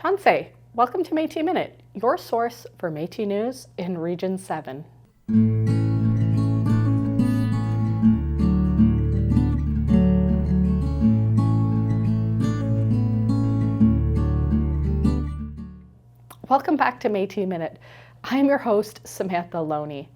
Tansei, welcome to Métis Minute, your source for Métis news in Region 7. Welcome back to Métis Minute. I'm your host, Samantha Loney.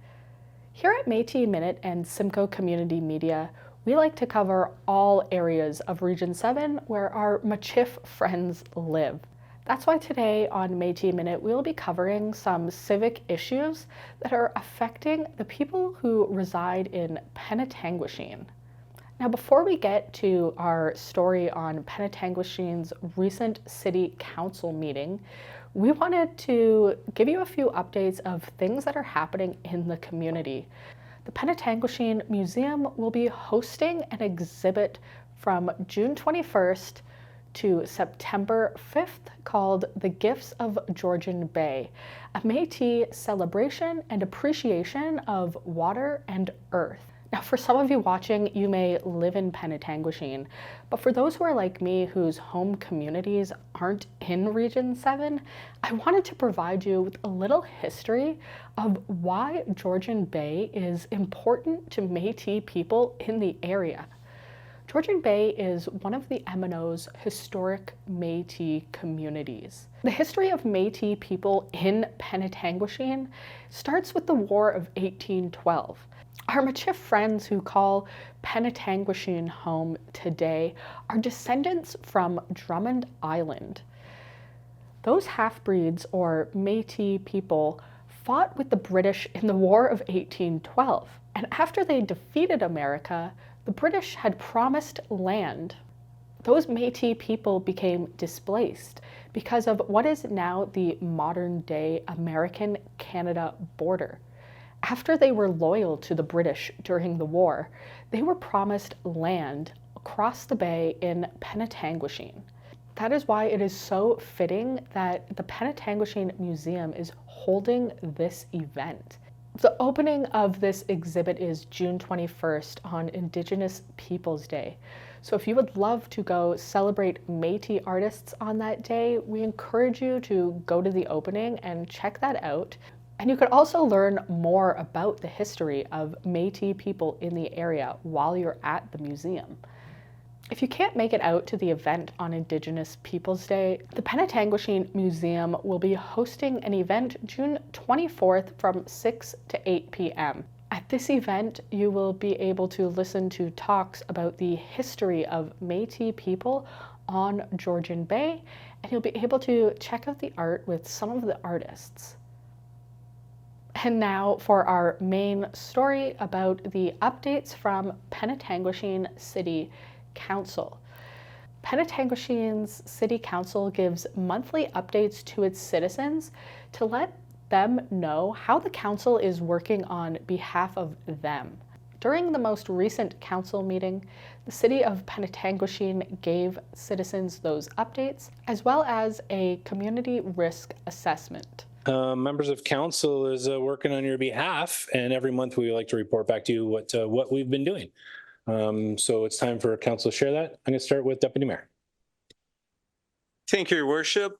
Here at Métis Minute and Simcoe Community Media, we like to cover all areas of Region 7 where our Michif friends live. That's why today on Métis Minute, we'll be covering some civic issues that are affecting the people who reside in Penetanguishene. Now, before we get to our story on Penetanguishene's recent city council meeting, we wanted to give you a few updates of things that are happening in the community. The Penetanguishene Museum will be hosting an exhibit from June 21st to September 5th called The Gifts of Georgian Bay, a Métis celebration and appreciation of water and earth. Now, for some of you watching, you may live in Penetanguishene, but for those who are like me whose home communities aren't in Region 7, I wanted to provide you with a little history of why Georgian Bay is important to Métis people in the area. Georgian Bay is one of the M&O's historic Métis communities. The history of Métis people in Penetanguishene starts with the War of 1812. Our Michif friends who call Penetanguishene home today are descendants from Drummond Island. Those half-breeds, or Métis people, fought with the British in the War of 1812, and after they defeated America, the British had promised land. Those Métis people became displaced because of what is now the modern-day American-Canada border. After they were loyal to the British during the war, they were promised land across the bay in Penetanguishene. That is why it is so fitting that the Penetanguishene Museum is holding this event. The opening of this exhibit is June 21st on Indigenous Peoples Day. So if you would love to go celebrate Métis artists on that day, we encourage you to go to the opening and check that out. And you could also learn more about the history of Métis people in the area while you're at the museum. If you can't make it out to the event on Indigenous Peoples Day, the Penetanguishene Museum will be hosting an event June 24th from 6 to 8 p.m. At this event, you will be able to listen to talks about the history of Métis people on Georgian Bay, and you'll be able to check out the art with some of the artists. And now for our main story about the updates from Penetanguishene City Council. Penetanguishene's City Council gives monthly updates to its citizens to let them know how the council is working on behalf of them. During the most recent council meeting, the city of Penetanguishene gave citizens those updates, as well as a community risk assessment. Members of council is working on your behalf, and every month we like to report back to you what we've been doing. So it's time for council to share that. I'm going to start with Deputy Mayor. Thank you, Your Worship.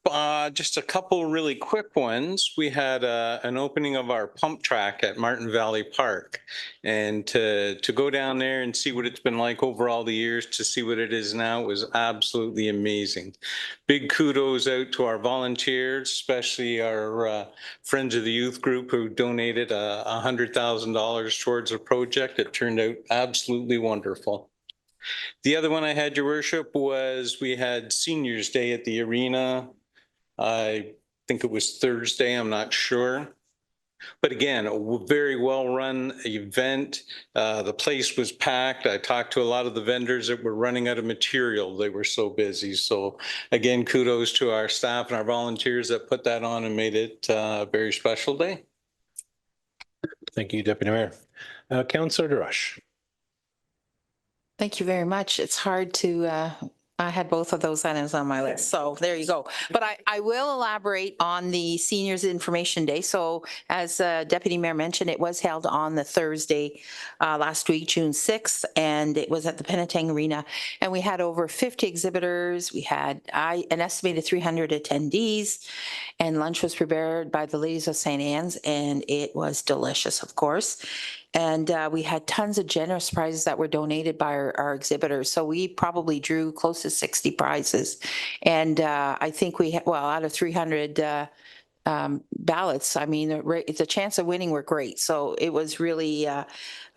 Just a couple really quick ones. We had an opening of our pump track at Martin Valley Park, and to go down there and see what it's been like over all the years to see what it is now was absolutely amazing. Big kudos out to our volunteers, especially our Friends of the Youth group who donated $100,000 towards the project. It turned out absolutely wonderful. The other one I had, Your Worship, was we had Seniors Day at the arena. I think it was Thursday, I'm not sure. But again, a very well-run event. The place was packed. I talked to a lot of the vendors that were running out of material. They were so busy. So again, kudos to our staff and our volunteers that put that on and made it a very special day. Thank you, Deputy Mayor. Councillor DeRush. Thank you very much. It's hard to I had both of those items on my list, so there you go. But I will elaborate on the Seniors Information Day. So as Deputy Mayor mentioned, it was held on the Thursday last week, June 6th, and it was at the Penetanguishene. And we had over 50 exhibitors. We had an estimated 300 attendees, and lunch was prepared by the ladies of St. Anne's, and it was delicious, of course. And we had tons of generous prizes that were donated by our exhibitors. So we probably drew close to 60 prizes. And I think we had, well, out of 300 ballots, I mean, the chance of winning were great. So it was really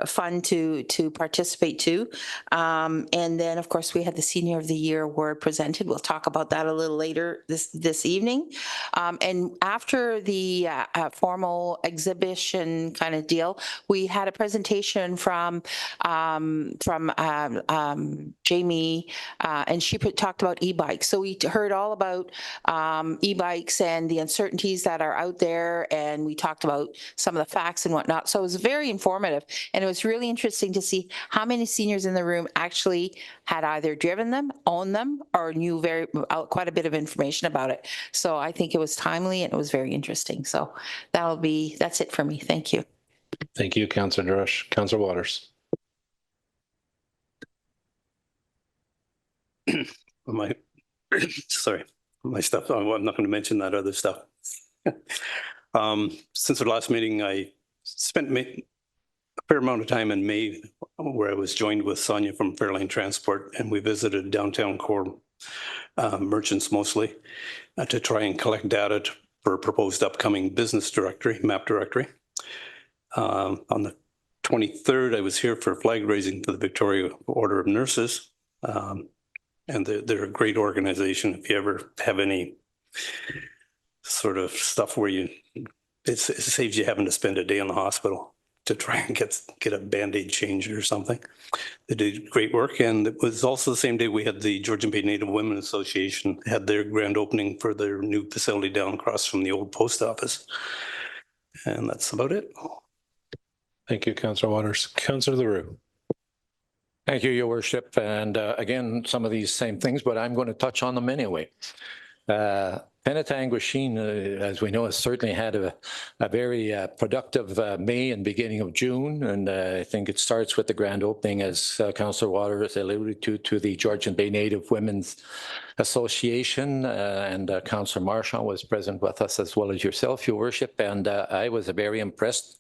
fun to participate too. And then, of course, we had the Senior of the Year award presented. We'll talk about that a little later this evening. And after the formal exhibition kind of deal, we had a presentation from Jamie, and she talked about e-bikes. So we heard all about e-bikes and the uncertainties that are out there, and we talked about some of the facts and whatnot. So it was very informative, and it was really interesting to see how many seniors in the room actually had either driven them, owned them, or knew quite a bit of information about it. So I think it was timely and it was very interesting. So that's it for me. Thank you. Thank you, Councillor Drush. Councillor Waters. Sorry, my stuff. I'm not going to mention that other stuff. Since our last meeting, I spent a fair amount of time in May where I was joined with Sonia from Fairlane Transport, and we visited downtown core merchants mostly to try and collect data for a proposed upcoming business directory, map directory. On the 23rd, I was here for flag raising for the Victoria Order of Nurses. And they're a great organization. If you ever have any sort of stuff where it saves you having to spend a day in the hospital to try and get a Band-Aid changed or something. They did great work. And it was also the same day we had the Georgian Bay Native Women Association had their grand opening for their new facility down across from the old post office. And that's about it. Thank you, Councillor Waters. Councillor LaRue. Thank you, Your Worship. And again, some of these same things, but I'm going to touch on them anyway. Penetanguishene, as we know, has certainly had a very productive May and beginning of June. And I think it starts with the grand opening, as Councillor Waters alluded to the Georgian Bay Native Women's Association. And Councillor Marchand was present with us as well as yourself, Your Worship. And I was very impressed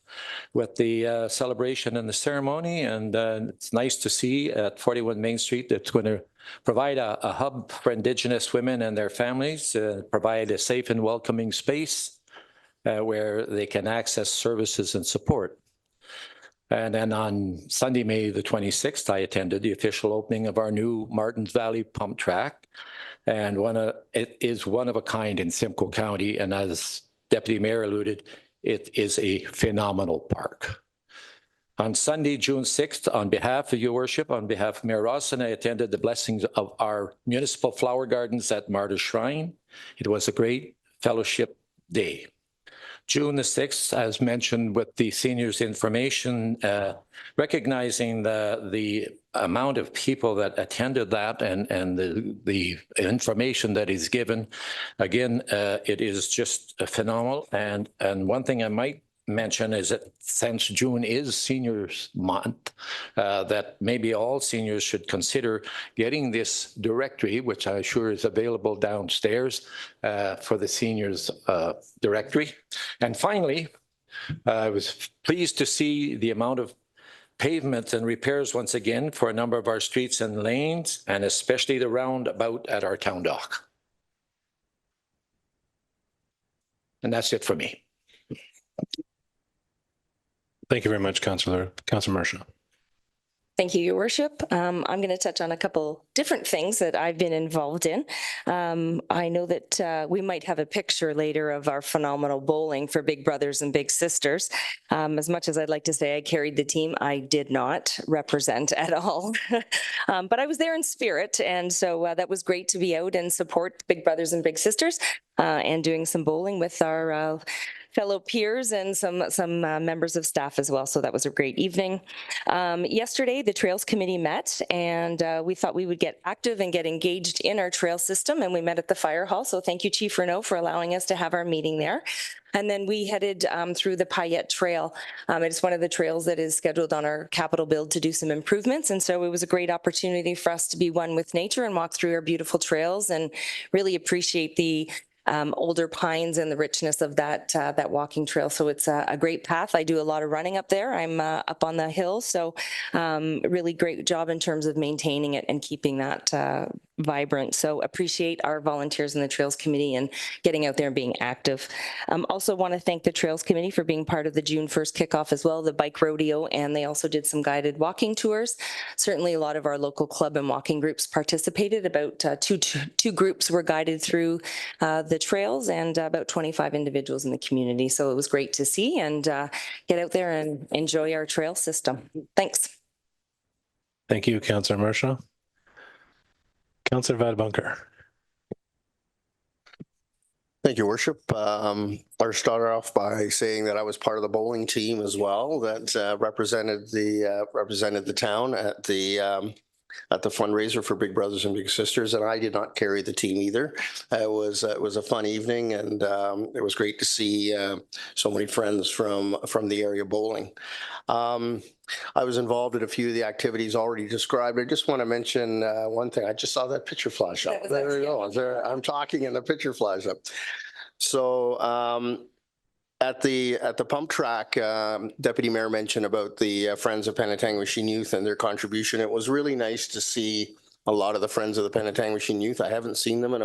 with the celebration and the ceremony. And it's nice to see at 41 Main Street it's going to provide a hub for Indigenous women and their families, provide a safe and welcoming space where they can access services and support. And then on Sunday, May the 26th, I attended the official opening of our new Martins Valley pump track. And it is one of a kind in Simcoe County. And as Deputy Mayor alluded, it is a phenomenal park. On Sunday, June 6th, on behalf of Your Worship, on behalf of Mayor Rawson, I attended the blessings of our municipal flower gardens at Martyrs Shrine. It was a great fellowship day. June the 6th, as mentioned with the seniors information, recognizing the amount of people that attended that and the information that is given. Again, it is just phenomenal. And one thing I might mention is that since June is Seniors Month, that maybe all seniors should consider getting this directory, which I'm sure is available downstairs for the seniors directory. And finally, I was pleased to see the amount of pavement and repairs once again for a number of our streets and lanes, and especially the roundabout at our town dock. And that's it for me. Thank you very much, Councillor Marchand. Thank you, Your Worship. I'm going to touch on a couple different things that I've been involved in. I know that we might have a picture later of our phenomenal bowling for Big Brothers and Big Sisters. As much as I'd like to say I carried the team, I did not represent at all. But I was there in spirit, and so that was great to be out and support Big Brothers and Big Sisters and doing some bowling with our fellow peers and some members of staff as well. So that was a great evening. Yesterday, the Trails Committee met, and we thought we would get active and get engaged in our trail system, and we met at the fire hall. So thank you, Chief Renaud, for allowing us to have our meeting there. And then we headed through the Payette Trail. It's one of the trails that is scheduled on our capital build to do some improvements. And so it was a great opportunity for us to be one with nature and walk through our beautiful trails and really appreciate the older pines and the richness of that walking trail. So it's a great path. I do a lot of running up there. I'm up on the hill. So really great job in terms of maintaining it and keeping that vibrant. So appreciate our volunteers in the Trails Committee and getting out there and being active. Also want to thank the Trails Committee for being part of the June 1st kickoff as well, the bike rodeo, and they also did some guided walking tours. Certainly a lot of our local club and walking groups participated. About two groups were guided through the trails and about 25 individuals in the community. So it was great to see and get out there and enjoy our trail system. Thanks. Thank you, Councillor Mershaw. Councillor Vadebunker. Thank you, Worship. I'll start off by saying that I was part of the bowling team as well that represented the town at the fundraiser for Big Brothers and Big Sisters, and I did not carry the team either. It was a fun evening, and it was great to see so many friends from the area bowling. I was involved in a few of the activities already described. I just want to mention one thing. I just saw that picture flash up. There we go. I'm talking and the picture flash up. So at the pump track, Deputy Mayor mentioned about the Friends of Penetanguishene Youth and their contribution. It was really nice to see a lot of the Friends of the Penetanguishene Youth. I haven't seen them in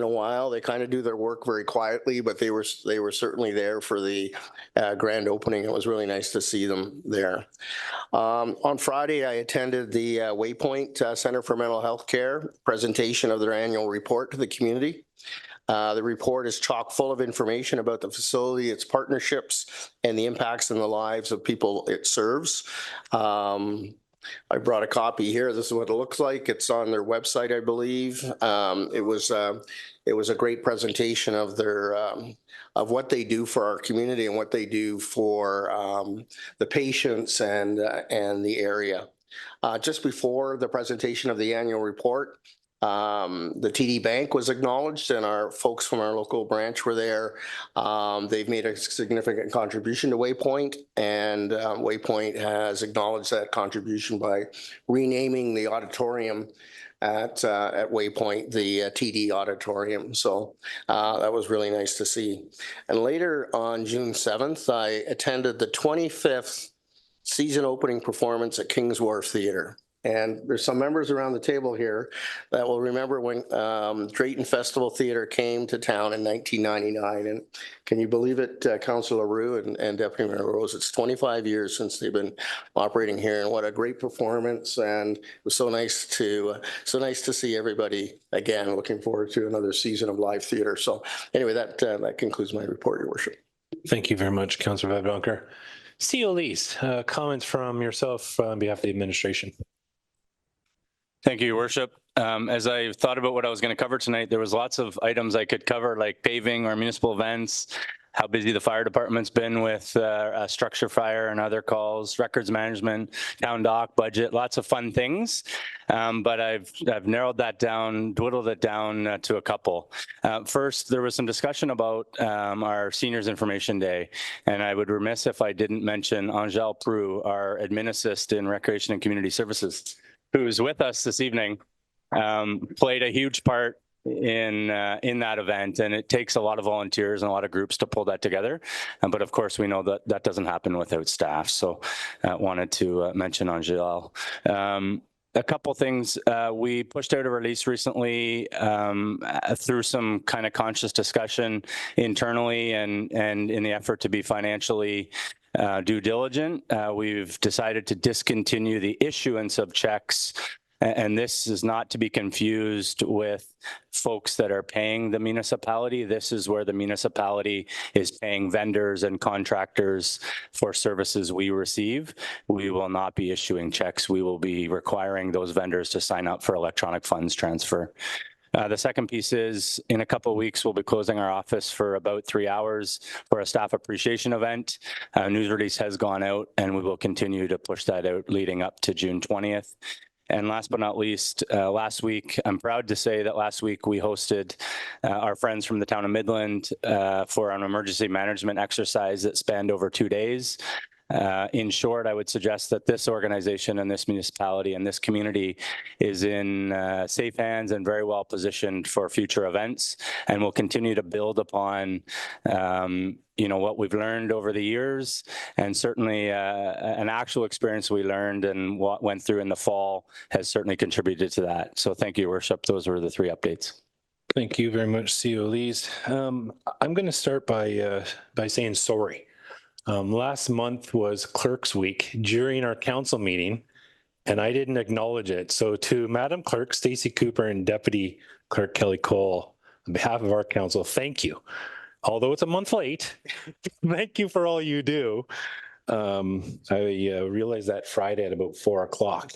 a while. They kind of do their work very quietly, but they were certainly there for the grand opening. It was really nice to see them there. On Friday, I attended the Waypoint Center for Mental Health Care presentation of their annual report to the community. The report is chock full of information about the facility, its partnerships, and the impacts in the lives of people it serves. I brought a copy here. This is what it looks like. It's on their website, I believe. It was a great presentation of their of what they do for our community and what they do for the patients and the area. Just before the presentation of the annual report, the TD Bank was acknowledged, and our folks from our local branch were there. They've made a significant contribution to Waypoint, and Waypoint has acknowledged that contribution by renaming the auditorium at Waypoint the TD Auditorium. So that was really nice to see. And later on June 7th, I attended the 25th season opening performance at Kings Wharf Theatre. And there's some members around the table here that will remember when Drayton Festival Theatre came to town in 1999. And can you believe it, Councillor Roux and Deputy Mayor Rose? It's 25 years since they've been operating here, and what a great performance! And it was so nice to see everybody again. Looking forward to another season of live theatre. So anyway, that concludes my report, Your Worship. Thank you very much, Councillor Vadebunker. CEO Lees, comments from yourself on behalf of the administration. Thank you, Your Worship. As I thought about what I was going to cover tonight, there was lots of items I could cover, like paving or municipal events, how busy the fire department's been with structure fire and other calls, records management, town dock, budget, lots of fun things. But I've narrowed that down, dwindled it down to a couple. First, there was some discussion about our Seniors Information Day, and I would be remiss if I didn't mention Angel Prue, our admin assist in Recreation and Community Services, who's with us this evening, played a huge part in that event, and it takes a lot of volunteers and a lot of groups to pull that together. But of course, we know that that doesn't happen without staff. So wanted to mention Angel. A couple things. We pushed out a release recently through some kind of conscious discussion internally and in the effort to be financially due diligent. We've decided to discontinue the issuance of checks, and this is not to be confused with folks that are paying the municipality. This is where the municipality is paying vendors and contractors for services we receive. We will not be issuing checks. We will be requiring those vendors to sign up for electronic funds transfer. The second piece is in a couple of weeks, we'll be closing our office for about 3 hours for a staff appreciation event. News release has gone out and we will continue to push that out leading up to June 20th. And last but not least, last week, I'm proud to say that last week we hosted our friends from the town of Midland for an emergency management exercise that spanned over 2 days. In short, I would suggest that this organization and this municipality and this community is in safe hands and very well positioned for future events, and will continue to build upon what we've learned over the years, and certainly an actual experience we learned and what went through in the fall has certainly contributed to that. So thank you, Your Worship. Those were the 3 updates. Thank you very much, CEO Lees. I'm going to start by saying sorry. Last month was Clerk's Week during our council meeting, and I didn't acknowledge it. So to Madam Clerk, Stacey Cooper, and Deputy Clerk Kelly Cole, on behalf of our council, thank you. Although it's a month late, thank you for all you do. I realized that Friday at about 4 o'clock.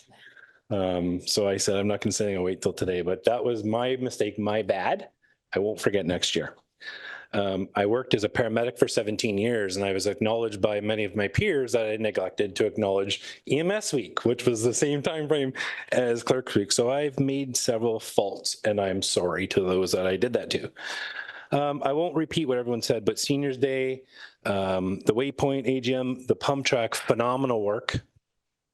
So I said, I'm not going to say I'll wait till today, but that was my mistake, my bad. I won't forget next year. I worked as a paramedic for 17 years, and I was acknowledged by many of my peers that I neglected to acknowledge EMS Week, which was the same time frame as Clerk's Week. So I've made several faults, and I'm sorry to those that I did that to. I won't repeat what everyone said, but Seniors Day, the Waypoint AGM, the pump track, phenomenal work.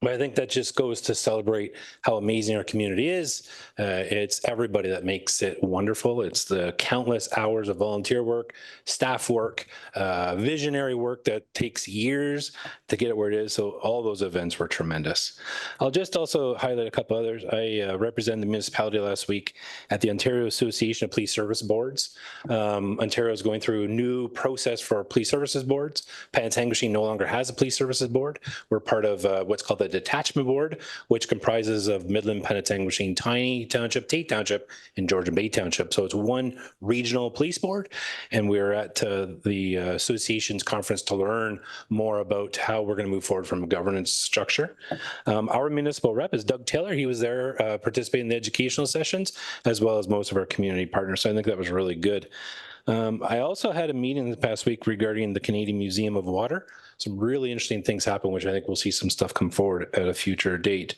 But I think that just goes to celebrate how amazing our community is. It's everybody that makes it wonderful. It's the countless hours of volunteer work, staff work, visionary work that takes years to get it where it is. So all those events were tremendous. I'll just also highlight a couple others. I represented the municipality last week at the Ontario Association of Police Service Boards. Ontario is going through a new process for police services boards. Penetanguishene no longer has a police services board. We're part of what's called the Detachment Board, which comprises of Midland, Penetanguishene, Tiny Township, Tate Township, and Georgian Bay Township. So it's one regional police board, and we're at the association's conference to learn more about how we're going to move forward from a governance structure. Our municipal rep is Doug Taylor. He was there participating in the educational sessions, as well as most of our community partners. So I think that was really good. I also had a meeting this past week regarding the Canadian Museum of Water. Some really interesting things happen, which I think we'll see some stuff come forward at a future date.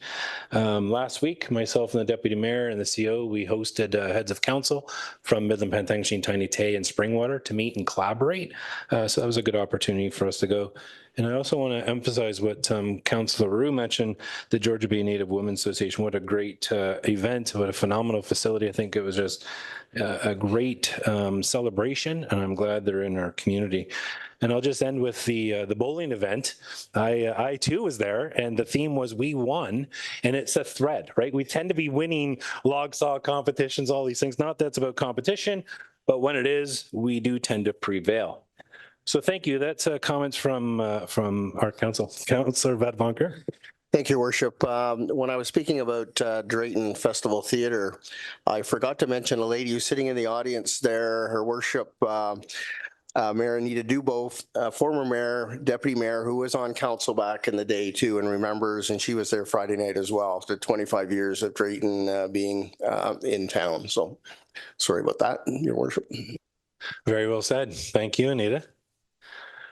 Last week, myself and the Deputy Mayor and the CO, we hosted heads of council from Midland, Penetanguishene, Tiny Tay, and Springwater to meet and collaborate. So that was a good opportunity for us to go. And I also want to emphasize what Councillor Roux mentioned, the Georgian Bay Native Women's Association. What a great event, what a phenomenal facility. I think it was just a great celebration, and I'm glad they're in our community. And I'll just end with the bowling event. I too was there, and the theme was "We Won," and it's a thread, right? We tend to be winning log saw competitions, all these things. Not that it's about competition, but when it is, we do tend to prevail. So thank you. That's comments from our council. Councillor Vadvanker. Thank you, Worship. When I was speaking about Drayton Festival Theatre, I forgot to mention a lady who's sitting in the audience there, Her Worship, Mayor Anita Dubow, former mayor, deputy mayor, who was on council back in the day too and remembers, and she was there Friday night as well, the 25 years of Drayton being in town. So sorry about that, Your Worship. Very well said. Thank you, Anita.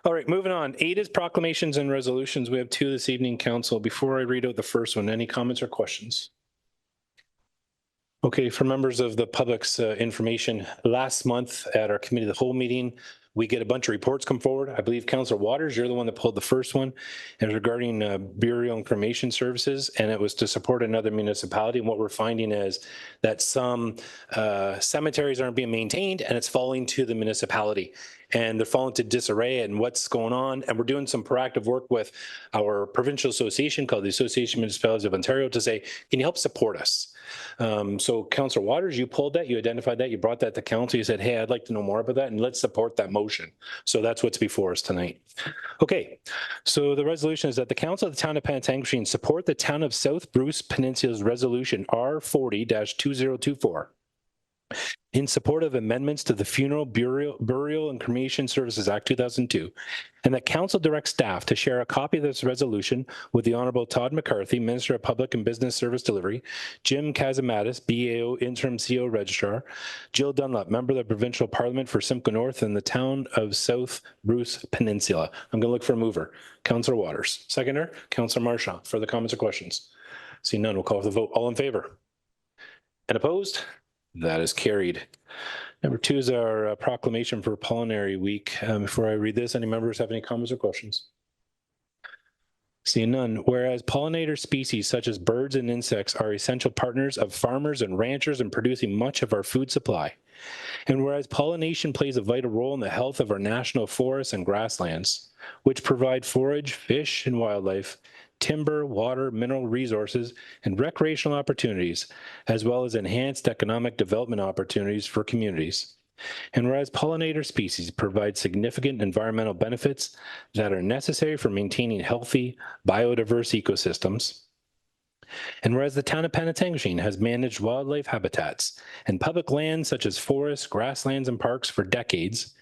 All right, moving on. 8 is proclamations and resolutions. We have 2 this evening, Council. Before I read out the first one, any comments or questions? Okay, for members of the public's information, last month at our committee of the whole meeting, we get a bunch of reports come forward. I believe Councillor Waters, you're the one that pulled the first one. It was regarding burial and cremation services, and it was to support another municipality. And what we're finding is that some cemeteries aren't being maintained, and it's falling to the municipality. And they're falling to disarray and what's going on. And we're doing some proactive work with our provincial association called the Association of Municipalities of Ontario to say, can you help support us? So Councillor Waters, you pulled that, you identified that, you brought that to council, you said, hey, I'd like to know more about that, and let's support that motion. So that's what's before us tonight. Okay, so the resolution is that the Council of the Town of Penetanguishene support the Town of South Bruce Peninsula's resolution R40-2024. in support of amendments to the Funeral, Burial and Cremation Services Act 2002, and that council directs staff to share a copy of this resolution with the Honorable Todd McCarthy, Minister of Public and Business Service Delivery, Jim Kazamatis, BAO Interim CEO Registrar, Jill Dunlop, Member of the Provincial Parliament for Simcoe North and the Town of South Bruce Peninsula. I'm going to look for a mover. Councillor Waters. Seconder, Councillor Marchand. Further comments or questions? See none, we'll call for the vote. All in favor? And opposed? That is carried. Number 2 is our proclamation for Pollinary Week. Before I read this, any members have any comments or questions? Seeing none. Whereas pollinator species such as birds and insects are essential partners of farmers and ranchers in producing much of our food supply. And whereas pollination plays a vital role in the health of our national forests and grasslands, which provide forage, fish, and wildlife, timber, water, mineral resources, and recreational opportunities, as well as enhanced economic development opportunities for communities. And whereas pollinator species provide significant environmental benefits that are necessary for maintaining healthy, biodiverse ecosystems, and whereas the town of Penetanguishene has managed wildlife habitats and public lands such as forests, grasslands, and parks for decades,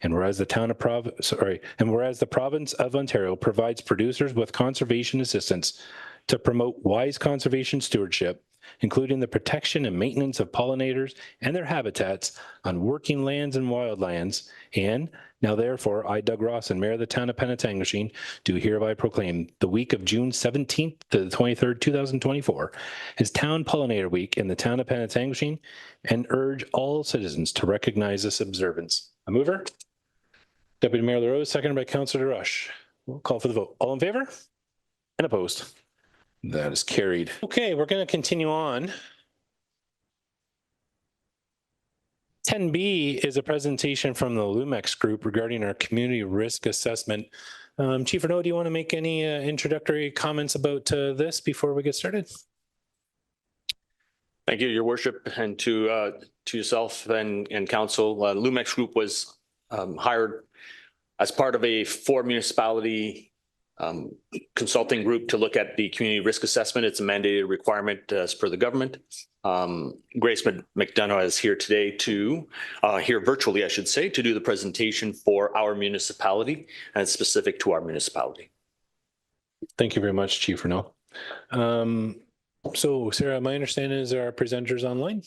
and whereas the province of Ontario provides producers with conservation assistance to promote wise conservation stewardship, including the protection and maintenance of pollinators and their habitats on working lands and wildlands, and now therefore, I, Doug Rawson, Mayor of the town of Penetanguishene, do hereby proclaim the week of June 17th to the 23rd, 2024 as Town Pollinator Week in the town of Penetanguishene, and urge all citizens to recognize this observance. A mover? Deputy Mayor LaRose, seconded by Councillor Rush. We'll call for the vote. All in favor? And opposed? That is carried. Okay, we're going to continue on. 10B is a presentation from the Lumex Group regarding our community risk assessment. Chief Renaud, do you want to make any introductory comments about this before we get started? Thank you, Your Worship, and to yourself and council. Lumex Group was hired as part of a 4-municipality consulting group to look at the community risk assessment. It's a mandated requirement as per the government. Grace McDonough is here today here virtually, I should say, to do the presentation for our municipality, and it's specific to our municipality. Thank you very much, Chief Renaud. So, Sarah, my understanding is our presenter's online.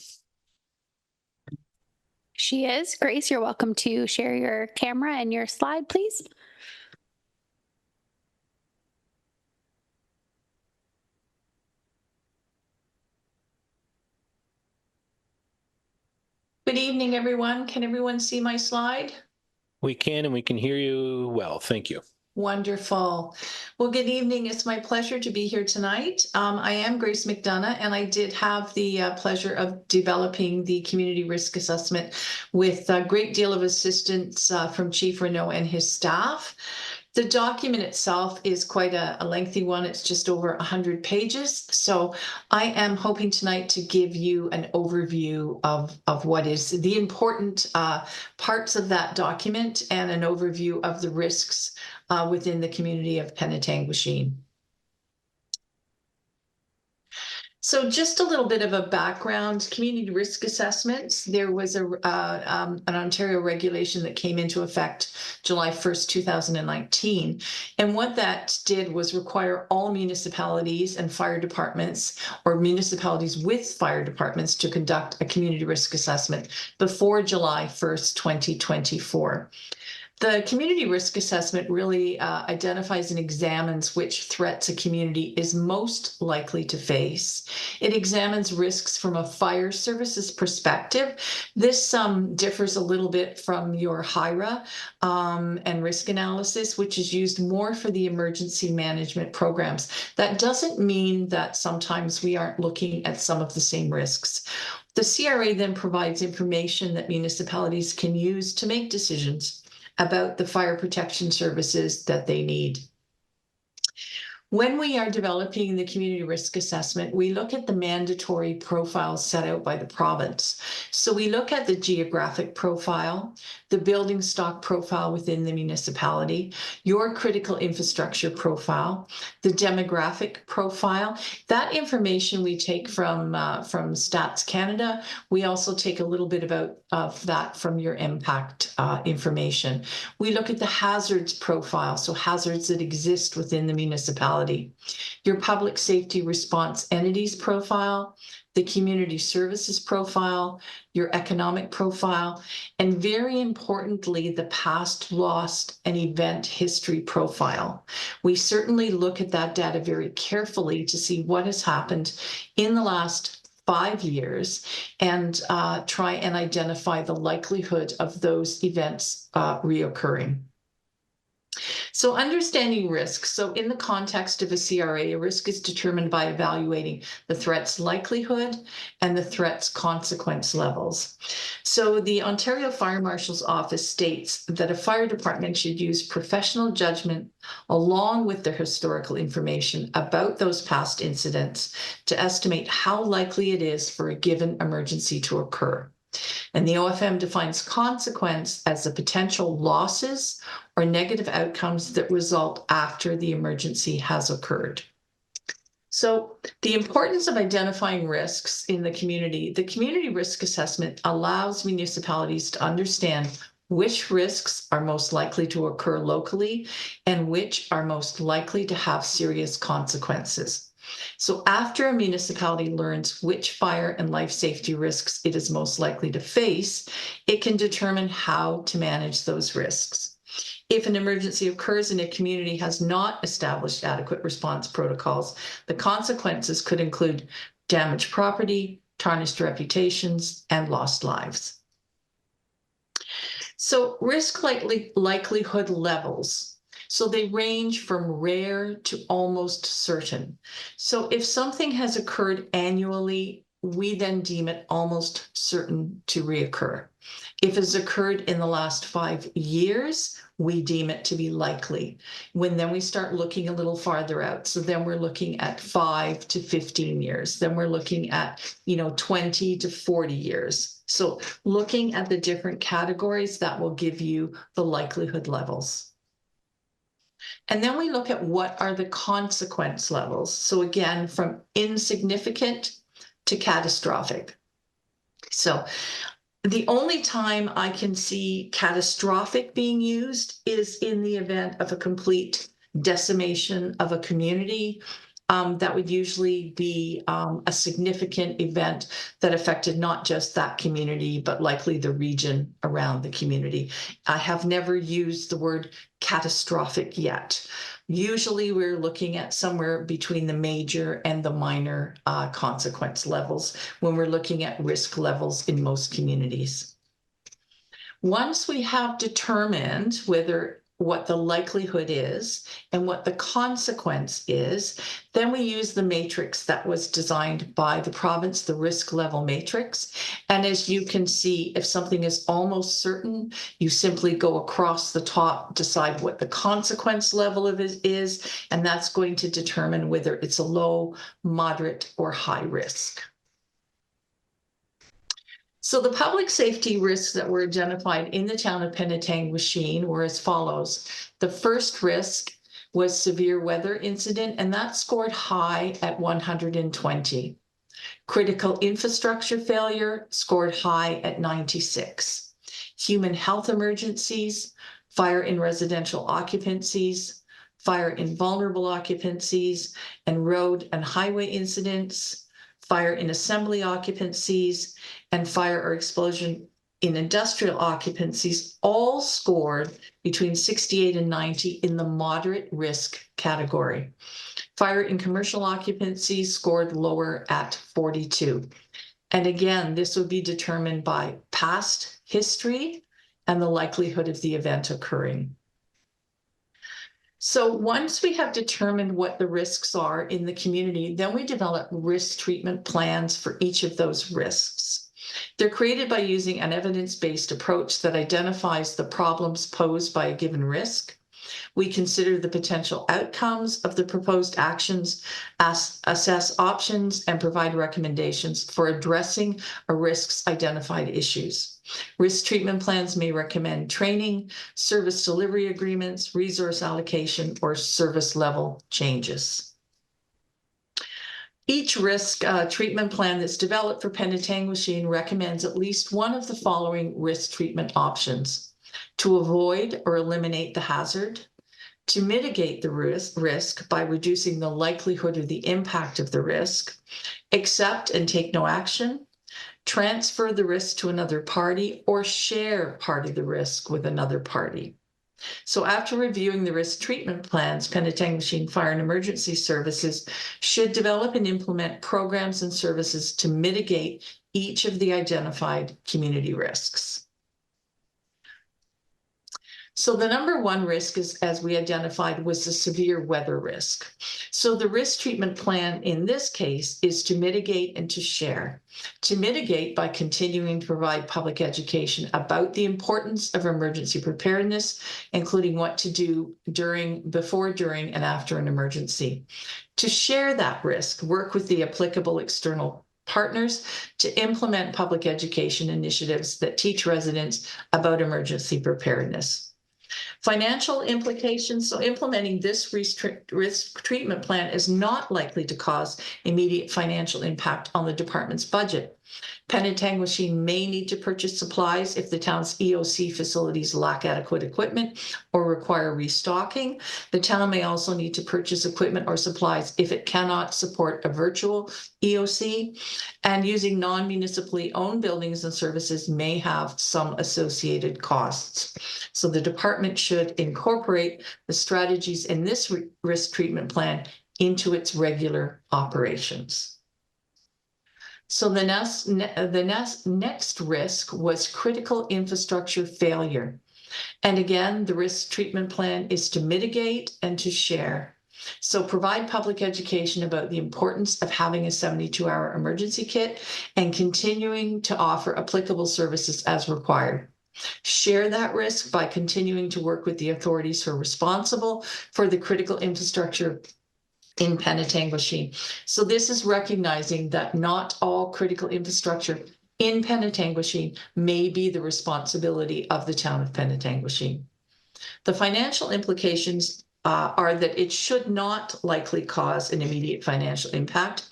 She is. Grace, you're welcome to share your camera and your slide, please. Good evening, everyone. Can everyone see my slide? We can, and we can hear you well. Thank you. Wonderful. Well, good evening. It's my pleasure to be here tonight. I am Grace McDonough, and I did have the pleasure of developing the community risk assessment with a great deal of assistance from Chief Renaud and his staff. The document itself is quite a lengthy one. It's just over 100 pages. So I am hoping tonight to give you an overview of what is the important parts of that document and an overview of the risks within the community of Penetanguishene. So just a little bit of a background, community risk assessments. There was an Ontario regulation that came into effect July 1st, 2019. And what that did was require all municipalities and fire departments, or municipalities with fire departments, to conduct a community risk assessment before July 1st, 2024. The community risk assessment really identifies and examines which threats a community is most likely to face. It examines risks from a fire services perspective. This differs a little bit from your HIRA and risk analysis, which is used more for the emergency management programs. That doesn't mean that sometimes we aren't looking at some of the same risks. The CRA then provides information that municipalities can use to make decisions about the fire protection services that they need. When we are developing the community risk assessment, we look at the mandatory profiles set out by the province. So we look at the geographic profile, the building stock profile within the municipality, your critical infrastructure profile, the demographic profile. That information we take from Stats Canada. We also take a little bit of that from your impact information. We look at the hazards profile, so hazards that exist within the municipality. Your public safety response entities profile, the community services profile, your economic profile, and very importantly, the past, lost, and event history profile. We certainly look at that data very carefully to see what has happened in the last 5 years and try and identify the likelihood of those events reoccurring. So understanding risks. So in the context of a CRA, a risk is determined by evaluating the threat's likelihood and the threat's consequence levels. So the Ontario Fire Marshal's Office states that a fire department should use professional judgment along with their historical information about those past incidents to estimate how likely it is for a given emergency to occur. And the OFM defines consequence as the potential losses or negative outcomes that result after the emergency has occurred. So the importance of identifying risks in the community risk assessment allows municipalities to understand which risks are most likely to occur locally and which are most likely to have serious consequences. So after a municipality learns which fire and life safety risks it is most likely to face, it can determine how to manage those risks. If an emergency occurs and a community has not established adequate response protocols, the consequences could include damaged property, tarnished reputations, and lost lives. So risk likelihood levels. So they range from rare to almost certain. So if something has occurred annually, we then deem it almost certain to reoccur. If it's occurred in the last 5 years, we deem it to be likely. Then we start looking a little farther out. So then we're looking at 5 to 15 years. Then we're looking at, 20 to 40 years. So looking at the different categories, that will give you the likelihood levels. And then we look at what are the consequence levels. So again, from insignificant to catastrophic. So the only time I can see catastrophic being used is in the event of a complete decimation of a community. That would usually be a significant event that affected not just that community, but likely the region around the community. I have never used the word catastrophic yet. Usually we're looking at somewhere between the major and the minor consequence levels when we're looking at risk levels in most communities. Once we have determined what the likelihood is and what the consequence is, then we use the matrix that was designed by the province, the risk level matrix. And as you can see, if something is almost certain, you simply go across the top, decide what the consequence level of it is, and that's going to determine whether it's a low, moderate, or high risk. So the public safety risks that were identified in the town of Penetanguishene were as follows. The first risk was severe weather incident, and that scored high at 120. Critical infrastructure failure scored high at 96. Human health emergencies, fire in residential occupancies, fire in vulnerable occupancies, and road and highway incidents, fire in assembly occupancies, and fire or explosion in industrial occupancies all scored between 68 and 90 in the moderate risk category. Fire in commercial occupancies scored lower at 42. And again, this would be determined by past history and the likelihood of the event occurring. So once we have determined what the risks are in the community, then we develop risk treatment plans for each of those risks. They're created by using an evidence-based approach that identifies the problems posed by a given risk, We consider the potential outcomes of the proposed actions, assess options, and provide recommendations for addressing a risk's identified issues. Risk treatment plans may recommend training, service delivery agreements, resource allocation, or service level changes. Each risk treatment plan that's developed for Penetanguishene recommends at least one of the following risk treatment options: to avoid or eliminate the hazard, to mitigate the risk by reducing the likelihood of the impact of the risk, accept and take no action, transfer the risk to another party, or share part of the risk with another party. So after reviewing the risk treatment plans, Penetanguishene Fire and Emergency Services should develop and implement programs and services to mitigate each of the identified community risks. So the number one risk is, as we identified, was the severe weather risk. So the risk treatment plan in this case is to mitigate and to share. To mitigate by continuing to provide public education about the importance of emergency preparedness, including what to do before, during, and after an emergency. To share that risk, work with the applicable external partners to implement public education initiatives that teach residents about emergency preparedness. Financial implications. So implementing this risk treatment plan is not likely to cause immediate financial impact on the department's budget. Penetanguishene may need to purchase supplies if the town's EOC facilities lack adequate equipment or require restocking. The town may also need to purchase equipment or supplies if it cannot support a virtual EOC, and using non-municipally owned buildings and services may have some associated costs. So the department should incorporate the strategies in this risk treatment plan into its regular operations. So the next risk was critical infrastructure failure. And again, the risk treatment plan is to mitigate and to share. So provide public education about the importance of having a 72-hour emergency kit and continuing to offer applicable services as required. Share that risk by continuing to work with the authorities who are responsible for the critical infrastructure in Penetanguishene. So this is recognizing that not all critical infrastructure in Penetanguishene may be the responsibility of the town of Penetanguishene. The financial implications are that it should not likely cause an immediate financial impact.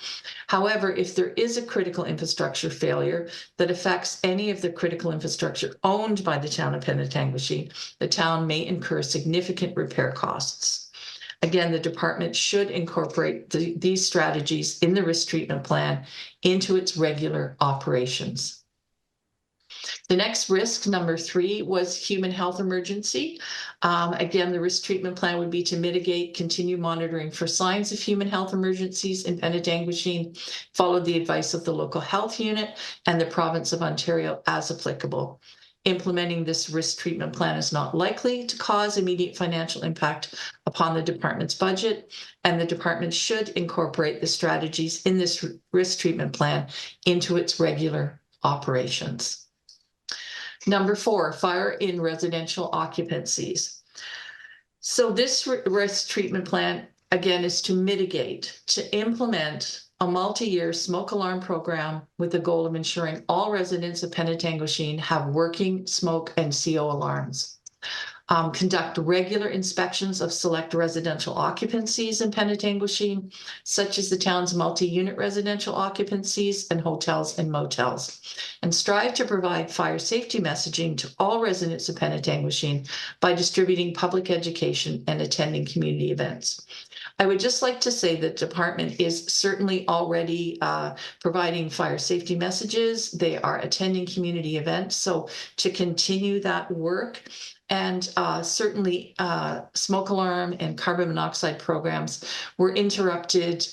However, if there is a critical infrastructure failure that affects any of the critical infrastructure owned by the town of Penetanguishene, the town may incur significant repair costs. Again, the department should incorporate these strategies in the risk treatment plan into its regular operations. The next risk, number 3, was human health emergency. Again, the risk treatment plan would be to mitigate, continue monitoring for signs of human health emergencies in Penetanguishene, follow the advice of the local health unit and the province of Ontario as applicable. Implementing this risk treatment plan is not likely to cause immediate financial impact upon the department's budget, and the department should incorporate the strategies in this risk treatment plan into its regular operations. Number 4, fire in residential occupancies. So this risk treatment plan, again, is to mitigate, to implement a multi-year smoke alarm program with the goal of ensuring all residents of Penetanguishene have working smoke and CO alarms. Conduct regular inspections of select residential occupancies in Penetanguishene, such as the town's multi-unit residential occupancies and hotels and motels, and strive to provide fire safety messaging to all residents of Penetanguishene by distributing public education and attending community events. I would just like to say that the department is certainly already providing fire safety messages. They are attending community events. So to continue that work, and certainly smoke alarm and carbon monoxide programs were interrupted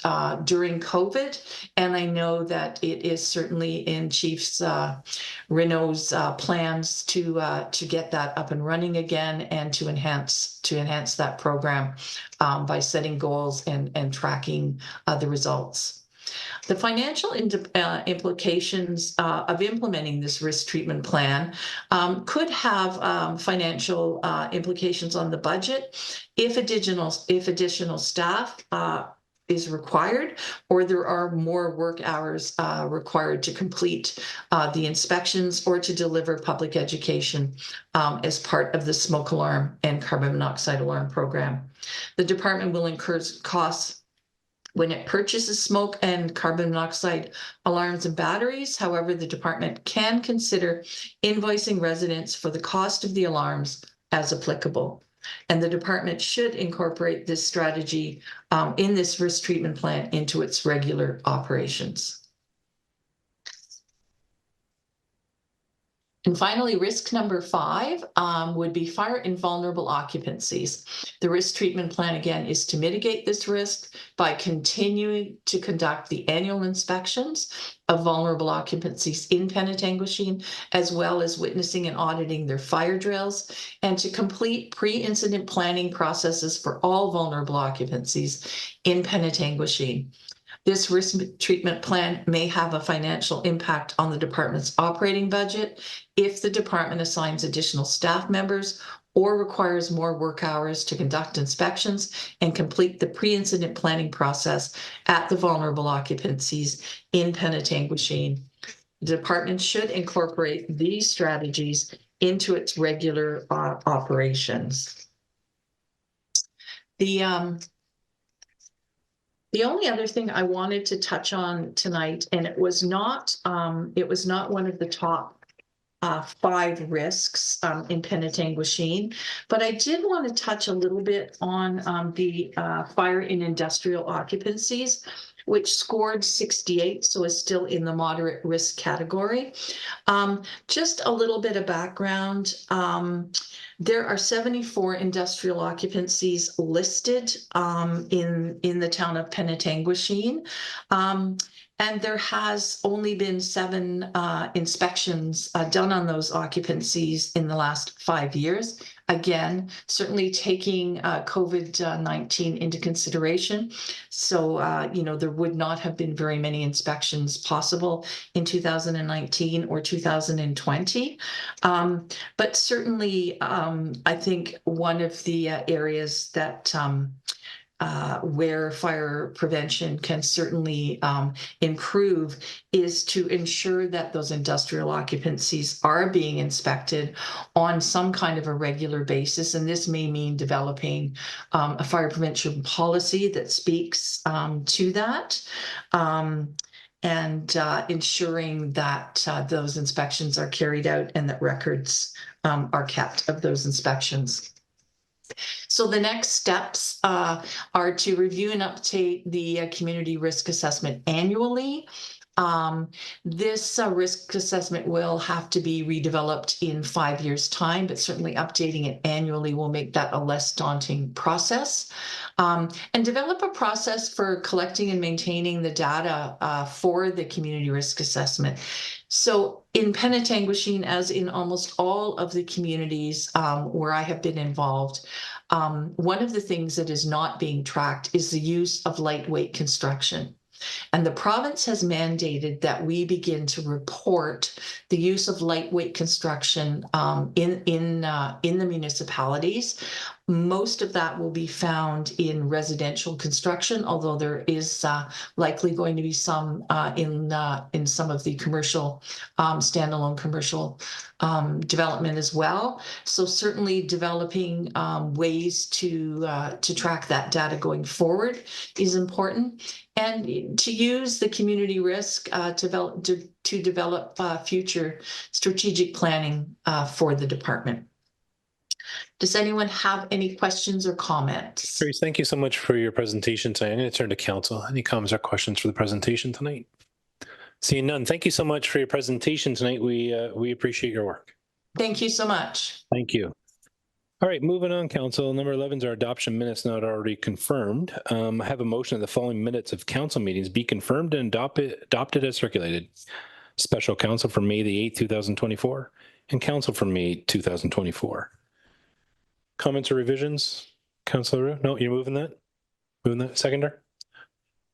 during COVID. And I know that it is certainly in Chief Renault's plans to get that up and running again and to enhance that program by setting goals and tracking the results. The financial implications of implementing this risk treatment plan could have financial implications on the budget if additional staff is required, or there are more work hours required to complete the inspections or to deliver public education as part of the smoke alarm and carbon monoxide alarm program. The department will incur costs when it purchases smoke and carbon monoxide alarms and batteries. However, the department can consider invoicing residents for the cost of the alarms as applicable. And the department should incorporate this strategy in this risk treatment plan into its regular operations. And finally, risk number 5 would be fire in vulnerable occupancies. The risk treatment plan, again, is to mitigate this risk by continuing to conduct the annual inspections of vulnerable occupancies in Penetanguishene, as well as witnessing and auditing their fire drills, and to complete pre-incident planning processes for all vulnerable occupancies in Penetanguishene. This risk treatment plan may have a financial impact on the department's operating budget if the department assigns additional staff members or requires more work hours to conduct inspections and complete the pre-incident planning process at the vulnerable occupancies in Penetanguishene. The department should incorporate these strategies into its regular operations. The only other thing I wanted to touch on tonight, and it was not one of the top 5 risks in Penetanguishene, but I did want to touch a little bit on the fire in industrial occupancies, which scored 68, so is still in the moderate risk category. Just a little bit of background. There are 74 industrial occupancies listed in the town of Penetanguishene. And there has only been 7 inspections done on those occupancies in the last 5 years. Again, certainly taking COVID-19 into consideration. So, there would not have been very many inspections possible in 2019 or 2020. But certainly, I think one of the areas that where fire prevention can certainly improve is to ensure that those industrial occupancies are being inspected on some kind of a regular basis. And this may mean developing a fire prevention policy that speaks to that. And ensuring that those inspections are carried out and that records are kept of those inspections. So the next steps are to review and update the community risk assessment annually. This risk assessment will have to be redeveloped in 5 years' time, but certainly updating it annually will make that a less daunting process. And develop a process for collecting and maintaining the data for the community risk assessment. So in Penetanguishene, as in almost all of the communities where I have been involved, one of the things that is not being tracked is the use of lightweight construction. And the province has mandated that we begin to report the use of lightweight construction in the municipalities. Most of that will be found in residential construction, although there is likely going to be some in some of the commercial, standalone commercial development as well. So certainly developing ways to track that data going forward is important, and to use the community risk to develop future strategic planning for the department. Does anyone have any questions or comments? Grace, thank you so much for your presentation tonight. I'm going to turn to council. Any comments or questions for the presentation tonight? Seeing none, thank you so much for your presentation tonight. We appreciate your work. Thank you so much. Thank you. All right, moving on, council. Number 11 is our adoption minutes not already confirmed. I have a motion that the following minutes of council meetings be confirmed and adopted as circulated. Special council for May the 8th, 2024, and council for May 2024. Comments or revisions? Councilor Roux? No, you're moving that? Moving that? Seconder?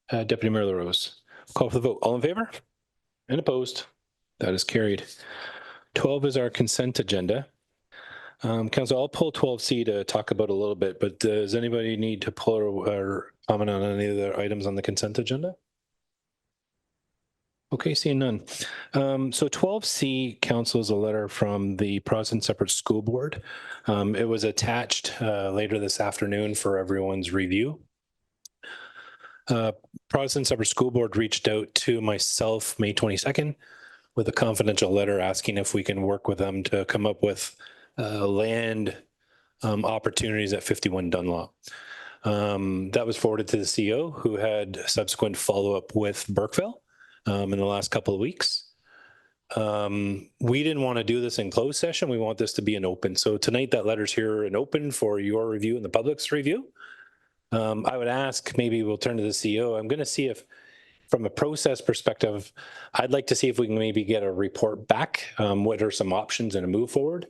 Deputy Mayor LaRose. Call for the vote. All in favor? And opposed? That is carried. 12 is our consent agenda. Council, I'll pull 12C to talk about a little bit, but does anybody need to pull or comment on any of the items on the consent agenda? Okay, seeing none. So 12C, Council, is a letter from the Protestant Separate School Board. It was attached later this afternoon for everyone's review. Protestant Separate School Board reached out to myself May 22nd with a confidential letter asking if we can work with them to come up with land opportunities at 51 Dunlop. That was forwarded to the CEO, who had subsequent follow-up with Burkeville in the last couple of weeks. We didn't want to do this in closed session. We want this to be an open. So tonight that letter's here and open for your review and the public's review. I would ask, maybe we'll turn to the CEO. I'm going to see if, from a process perspective, I'd like to see if we can maybe get a report back. What are some options and a move forward?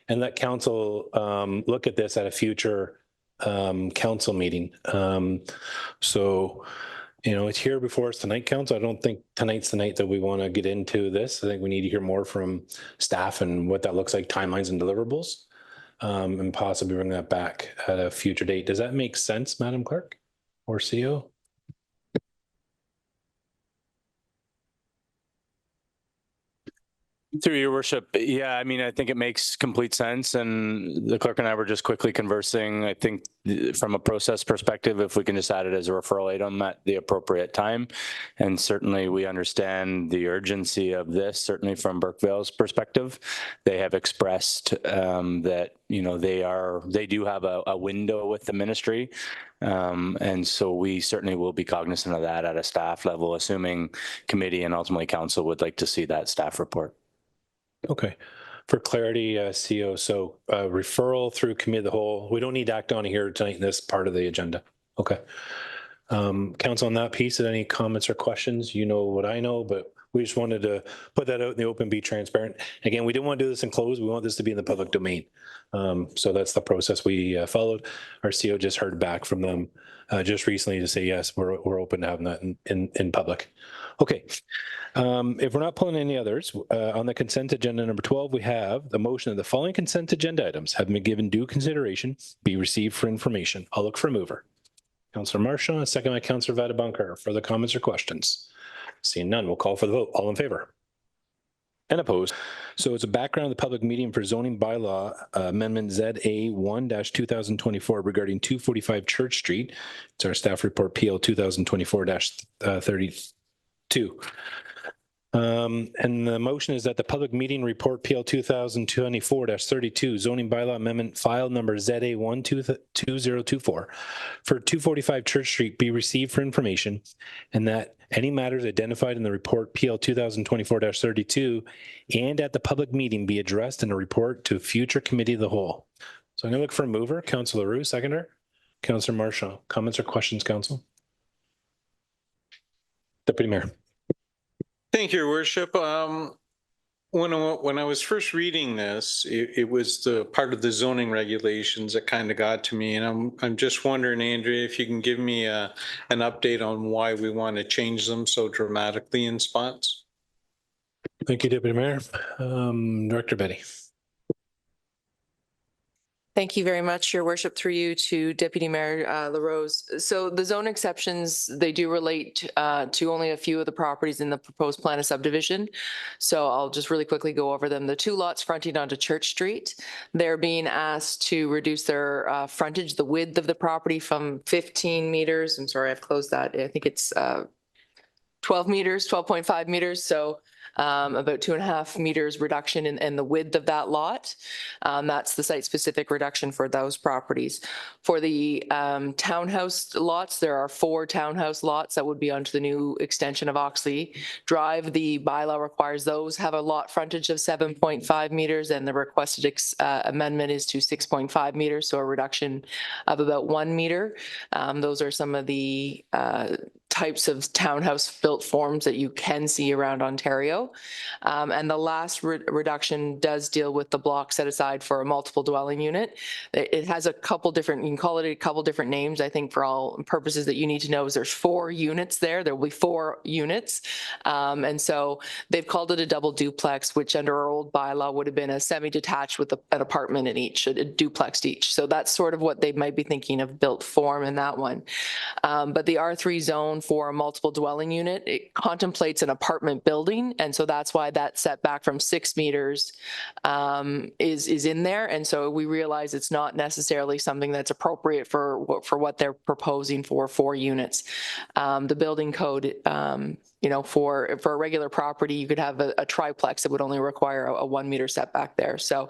And let council look at this at a future council meeting. So, you know, it's here before us tonight, council. I don't think tonight's the night that we want to get into this. I think we need to hear more from staff and what that looks like, timelines and deliverables, and possibly bring that back at a future date. Does that make sense, Madam Clerk or CEO? Through your worship, yeah, I mean, I think it makes complete sense. And the clerk and I were just quickly conversing. I think from a process perspective, if we can just add it as a referral item at the appropriate time. And certainly we understand the urgency of this, certainly from Burkeville's perspective. They have expressed that, you know, they do have a window with the ministry. And so we certainly will be cognizant of that at a staff level, assuming committee and ultimately council would like to see that staff report. Okay. For clarity, CEO, so referral through committee of the whole, we don't need to act on it here tonight in this part of the agenda. Okay. Council, on that piece, any comments or questions? You know what I know, but we just wanted to put that out in the open, be transparent. Again, we didn't want to do this in closed. We want this to be in the public domain. So that's the process we followed. Our CEO just heard back from them just recently to say, yes, we're open to having that in public. Okay. If we're not pulling any others, on the consent agenda number 12, we have the motion that the following consent agenda items have been given due consideration, be received for information. I'll look for a mover. Councillor Marchand, and second by Councillor Vadabunker. Further comments or questions? Seeing none, we'll call for the vote. All in favor? And opposed? So it's a background of the public meeting for zoning bylaw amendment ZA 1-2024 regarding 245 Church Street. It's our staff report PL 2024-32. And the motion is that the public meeting report PL 2024-32 zoning bylaw amendment file number ZA 1-2024 for 245 Church Street be received for information, and that any matters identified in the report PL 2024-32 and at the public meeting be addressed in a report to future committee of the whole. So I'm going to look for a mover. Councillor Roux, seconder. Councillor Marchand. Comments or questions, council? Deputy Mayor. Thank you, Your Worship. When I was first reading this, it was the part of the zoning regulations that kind of got to me, and I'm just wondering, Andrea, if you can give me an update on why we want to change them so dramatically in spots. Thank you, Deputy Mayor. Director Betty. Thank you very much, Your Worship, through you to Deputy Mayor LaRose. So the zone exceptions, they do relate to only a few of the properties in the proposed plan of subdivision. So I'll just really quickly go over them. The two lots fronting onto Church Street, they're being asked to reduce their frontage, the width of the property from 15 meters. I'm sorry, I've closed that. I think it's 12 meters, 12.5 meters. So about 2.5 meters reduction in the width of that lot. That's the site-specific reduction for those properties. For the townhouse lots, there are 4 townhouse lots that would be onto the new extension of Oxley Drive. The bylaw requires those have a lot frontage of 7.5 meters, and the requested amendment is to 6.5 meters, so a reduction of about 1 meter. Those are some of the types of townhouse built forms that you can see around Ontario. And the last reduction does deal with the block set aside for a multiple dwelling unit. It has a couple different, you can call it a couple different names. I think for all purposes that you need to know is there's 4 units there. There will be 4 units. And so they've called it a double duplex, which under our old bylaw would have been a semi-detached with an apartment in each, a duplex each. So that's sort of what they might be thinking of built form in that one. But the R3 zone for a multiple dwelling unit, it contemplates an apartment building. And so that's why that setback from 6 meters is in there. And so we realize it's not necessarily something that's appropriate for what they're proposing for 4 units. The building code, for a regular property, you could have a triplex that would only require a 1 meter setback there. So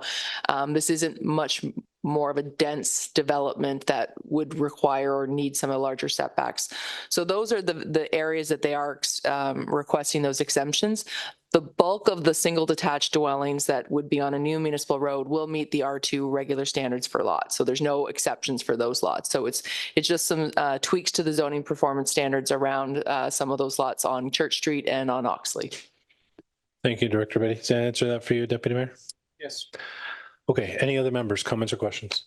this isn't much more of a dense development that would require or need some of the larger setbacks. So those are the areas that they are requesting those exemptions. The bulk of the single detached dwellings that would be on a new municipal road will meet the R2 regular standards for lots. So there's no exceptions for those lots. So it's just some tweaks to the zoning performance standards around some of those lots on Church Street and on Oxley. Thank you, Director Betty. Does that answer that for you, Deputy Mayor? Yes. Okay, any other members, comments or questions?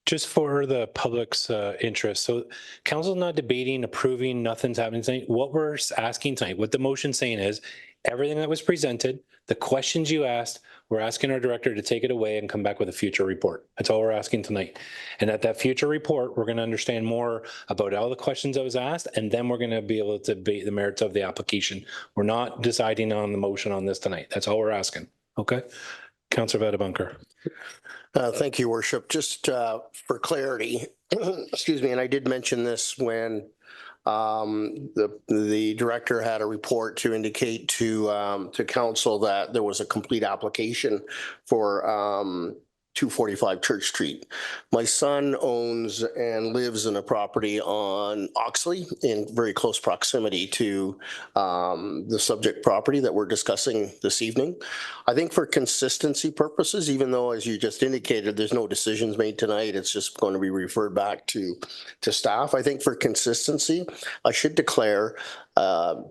Just for the public's interest, so council's not debating, approving, nothing's happening tonight. What we're asking tonight, what the motion's saying is, everything that was presented, the questions you asked, we're asking our director to take it away and come back with a future report. That's all we're asking tonight. And at that future report, we're going to understand more about all the questions that was asked, and then we're going to be able to debate the merits of the application. We're not deciding on the motion on this tonight. That's all we're asking. Okay? Councillor Vadabunker. Thank you, Worship. Just for clarity, excuse me, and I did mention this when the director had a report to indicate to council that there was a complete application for 245 Church Street. My son owns and lives in a property on Oxley in very close proximity to the subject property that we're discussing this evening. I think for consistency purposes, even though, as you just indicated, there's no decisions made tonight, it's just going to be referred back to staff. I think for consistency, I should declare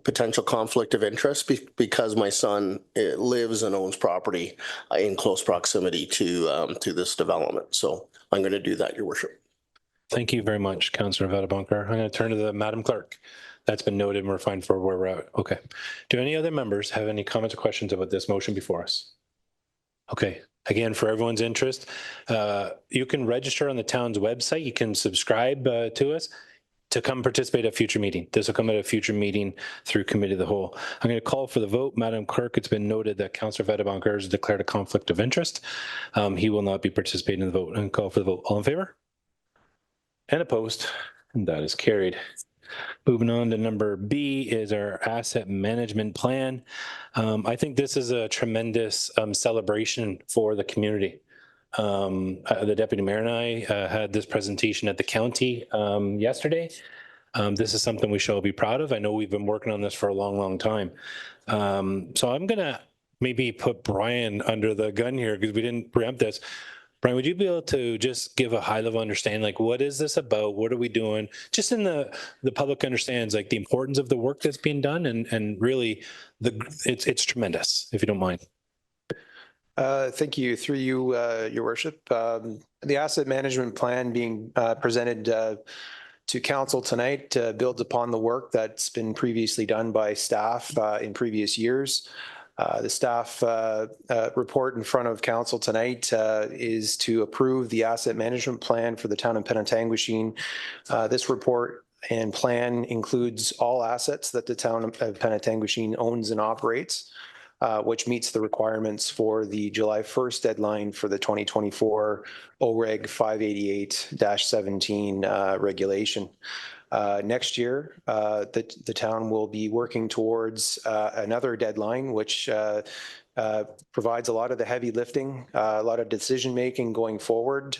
potential conflict of interest because my son lives and owns property in close proximity to this development. So I'm going to do that, Your Worship. Thank you very much, Councillor Vadabunker. I'm going to turn to the Madam Clerk. That's been noted and we're fine for where we're at. Okay. Do any other members have any comments or questions about this motion before us? Okay. Again, for everyone's interest, you can register on the town's website. You can subscribe to us to come participate at a future meeting. This will come at a future meeting through committee of the whole. I'm going to call for the vote. Madam Clerk, it's been noted that Councillor Vadabunker has declared a conflict of interest. He will not be participating in the vote. And call for the vote. All in favor? And opposed? And that is carried. Moving on to number B is our asset management plan. I think this is a tremendous celebration for the community. The Deputy Mayor and I had this presentation at the county yesterday. This is something we shall be proud of. I know we've been working on this for a long, long time. So I'm going to maybe put Brian under the gun here because we didn't preempt this. Brian, would you be able to just give a high level understanding, like what is this about? What are we doing? Just in the public understands like the importance of the work that's being done and really it's tremendous, if you don't mind. Thank you. Through you, Your Worship. The asset management plan being presented to council tonight builds upon the work that's been previously done by staff in previous years. The staff report in front of council tonight is to approve the asset management plan for the town of Penetanguishene. This report and plan includes all assets that the town of Penetanguishene owns and operates, which meets the requirements for the July 1st deadline for the 2024 OREG 588-17 regulation. Next year, the town will be working towards another deadline, which provides a lot of the heavy lifting, a lot of decision making going forward.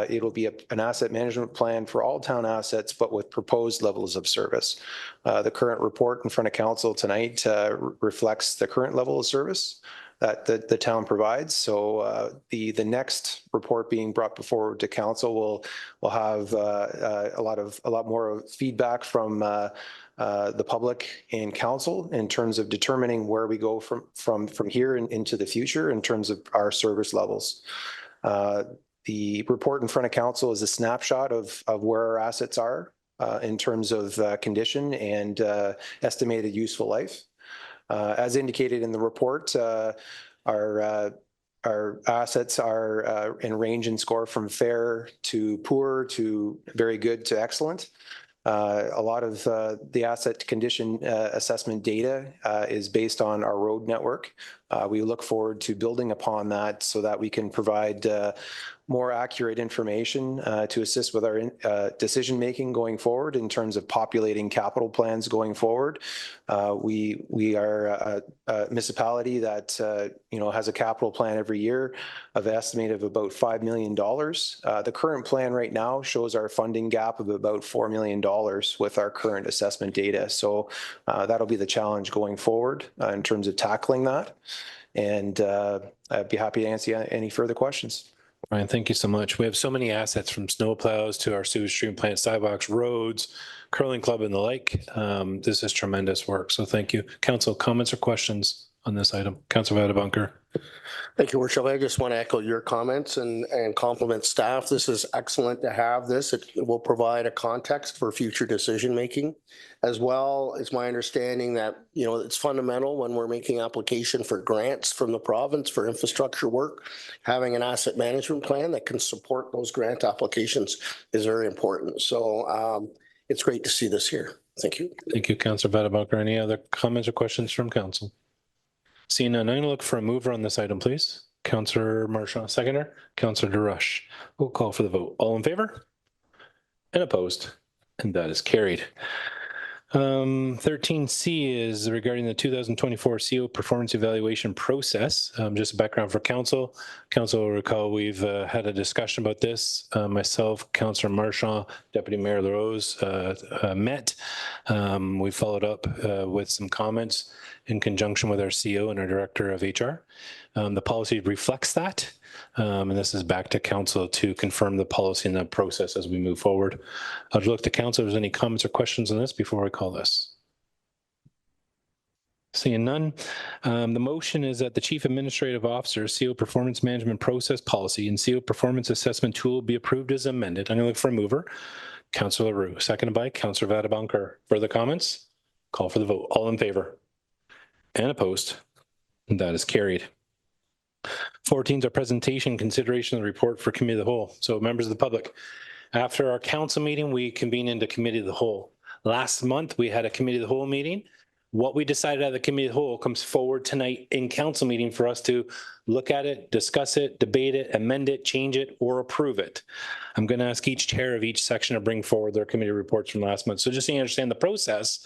It'll be an asset management plan for all town assets, but with proposed levels of service. The current report in front of council tonight reflects the current level of service that the town provides. So the next report being brought before to council will have a lot more feedback from the public and council in terms of determining where we go from here and into the future in terms of our service levels. The report in front of council is a snapshot of where our assets are in terms of condition and estimated useful life. As indicated in the report, our assets are in range and score from fair to poor to very good to excellent. A lot of the asset condition assessment data is based on our road network. We look forward to building upon that so that we can provide more accurate information to assist with our decision making going forward in terms of populating capital plans going forward. We are a municipality that has a capital plan every year of an estimate of about $5 million. The current plan right now shows our funding gap of about $4 million with our current assessment data. So that'll be the challenge going forward in terms of tackling that. And I'd be happy to answer any further questions. Ryan, thank you so much. We have so many assets from snowplows to our sewage treatment plant, sidewalks, roads, curling club, and the like. This is tremendous work. So thank you. Council, comments or questions on this item? Councilor Vadabunker. Thank you, Worship. I just want to echo your comments and compliment staff. This is excellent to have this. It will provide a context for future decision making. As well, it's my understanding that, it's fundamental when we're making application for grants from the province for infrastructure work. Having an asset management plan that can support those grant applications is very important. So it's great to see this here. Thank you. Thank you, Councilor Vadabunker. Any other comments or questions from council? Seeing none, I'm going to look for a mover on this item, please. Councillor Marchand, seconder. Councillor DeRush. We'll call for the vote. All in favor? And opposed? And that is carried. 13C is regarding the 2024 CO performance evaluation process. Just a background for council. Council will recall we've had a discussion about this. Myself, Councillor Marchand, Deputy Mayor LaRose met. We followed up with some comments in conjunction with our CO and our Director of HR. The policy reflects that. And this is back to council to confirm the policy and the process as we move forward. I'll look to council if there's any comments or questions on this before we call this. Seeing none, the motion is that the Chief Administrative Officer CO Performance Management Process Policy and CO Performance Assessment Tool be approved as amended. I'm going to look for a mover. Councillor Roux, seconded by Councillor Vadabunker. Further comments? Call for the vote. All in favor? And opposed? And that is carried. 14 is our presentation, consideration of the report for Committee of the Whole. So members of the public, after our council meeting, we convened into Committee of the Whole. Last month, we had a Committee of the Whole meeting. What we decided at the Committee of the Whole comes forward tonight in council meeting for us to look at it, discuss it, debate it, amend it, change it, or approve it. I'm going to ask each chair of each section to bring forward their committee reports from last month. So just so you understand the process,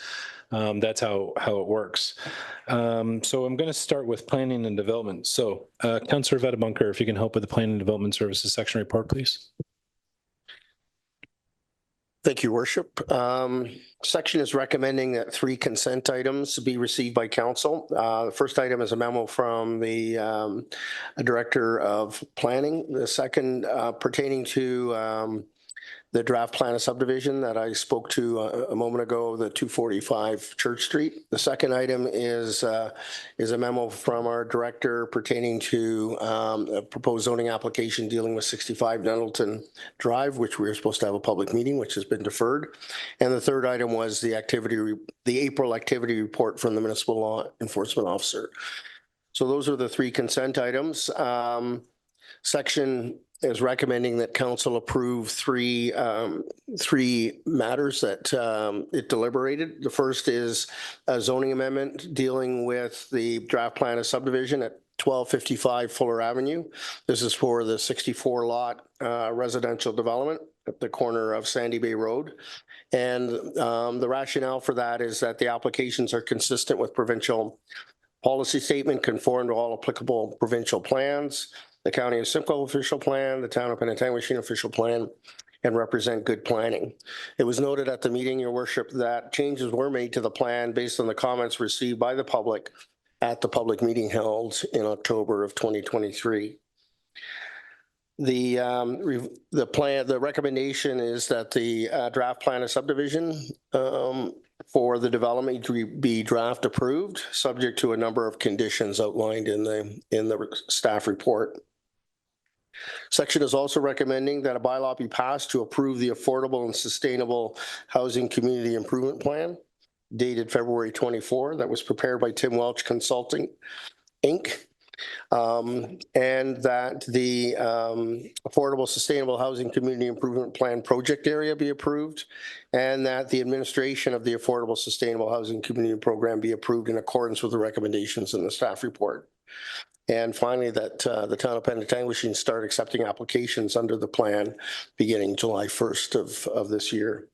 that's how it works. So I'm going to start with planning and development. So Councillor Vadabunker, if you can help with the planning and development services section report, please. Thank you, Worship. Section is recommending that 3 consent items be received by council. The first item is a memo from the Director of Planning. The second pertaining to the draft plan of subdivision that I spoke to a moment ago, the 245 Church Street. The second item is a memo from our director pertaining to a proposed zoning application dealing with 65 Nettleton Drive, which we were supposed to have a public meeting, which has been deferred. And the third item was the April activity report from the municipal law enforcement officer. So those are the 3 consent items. Section is recommending that council approve three matters that it deliberated. The first is a zoning amendment dealing with the draft plan of subdivision at 1255 Fuller Avenue. This is for the 64 lot residential development at the corner of Sandy Bay Road. And the rationale for that is that the applications are consistent with provincial policy statement, conform to all applicable provincial plans, the County of Simcoe official plan, the Town of Penetanguishene official plan, and represent good planning. It was noted at the meeting, Your Worship, that changes were made to the plan based on the comments received by the public at the public meeting held in October of 2023. The recommendation is that the draft plan of subdivision for the development to be draft approved, subject to a number of conditions outlined in the staff report. Section is also recommending that a bylaw be passed to approve the Affordable and Sustainable Housing Community Improvement Plan dated February 24. That was prepared by Tim Welch Consulting, Inc. And that the Affordable Sustainable Housing Community Improvement Plan project area be approved, and that the administration of the Affordable Sustainable Housing Community Program be approved in accordance with the recommendations in the staff report. And finally, that the town of Penetanguishene start accepting applications under the plan beginning July 1st of this year.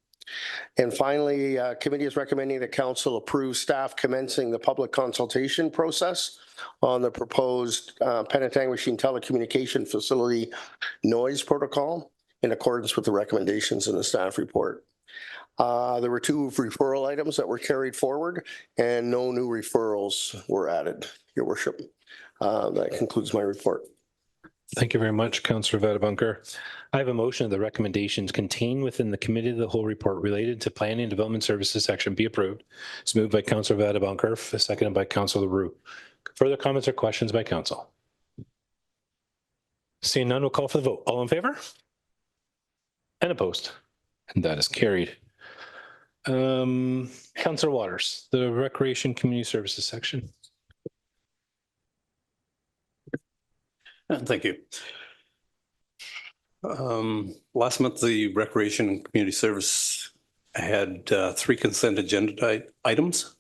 And finally, committee is recommending that council approve staff commencing the public consultation process on the proposed Penetanguishene telecommunication facility noise protocol in accordance with the recommendations in the staff report. There were 2 referral items that were carried forward and no new referrals were added, Your Worship. That concludes my report. Thank you very much, Councillor Vadabunker. I have a motion of the recommendations contained within the Committee of the Whole report related to Planning and Development Services section be approved. It's moved by Councillor Vadabunker, seconded by Councillor Roux. Further comments or questions by council? Seeing none, we'll call for the vote. All in favor? And opposed? And that is carried. Councillor Waters, the Recreation Community Services section. Thank you. Last month, the Recreation and Community Service had 3 consent agenda items.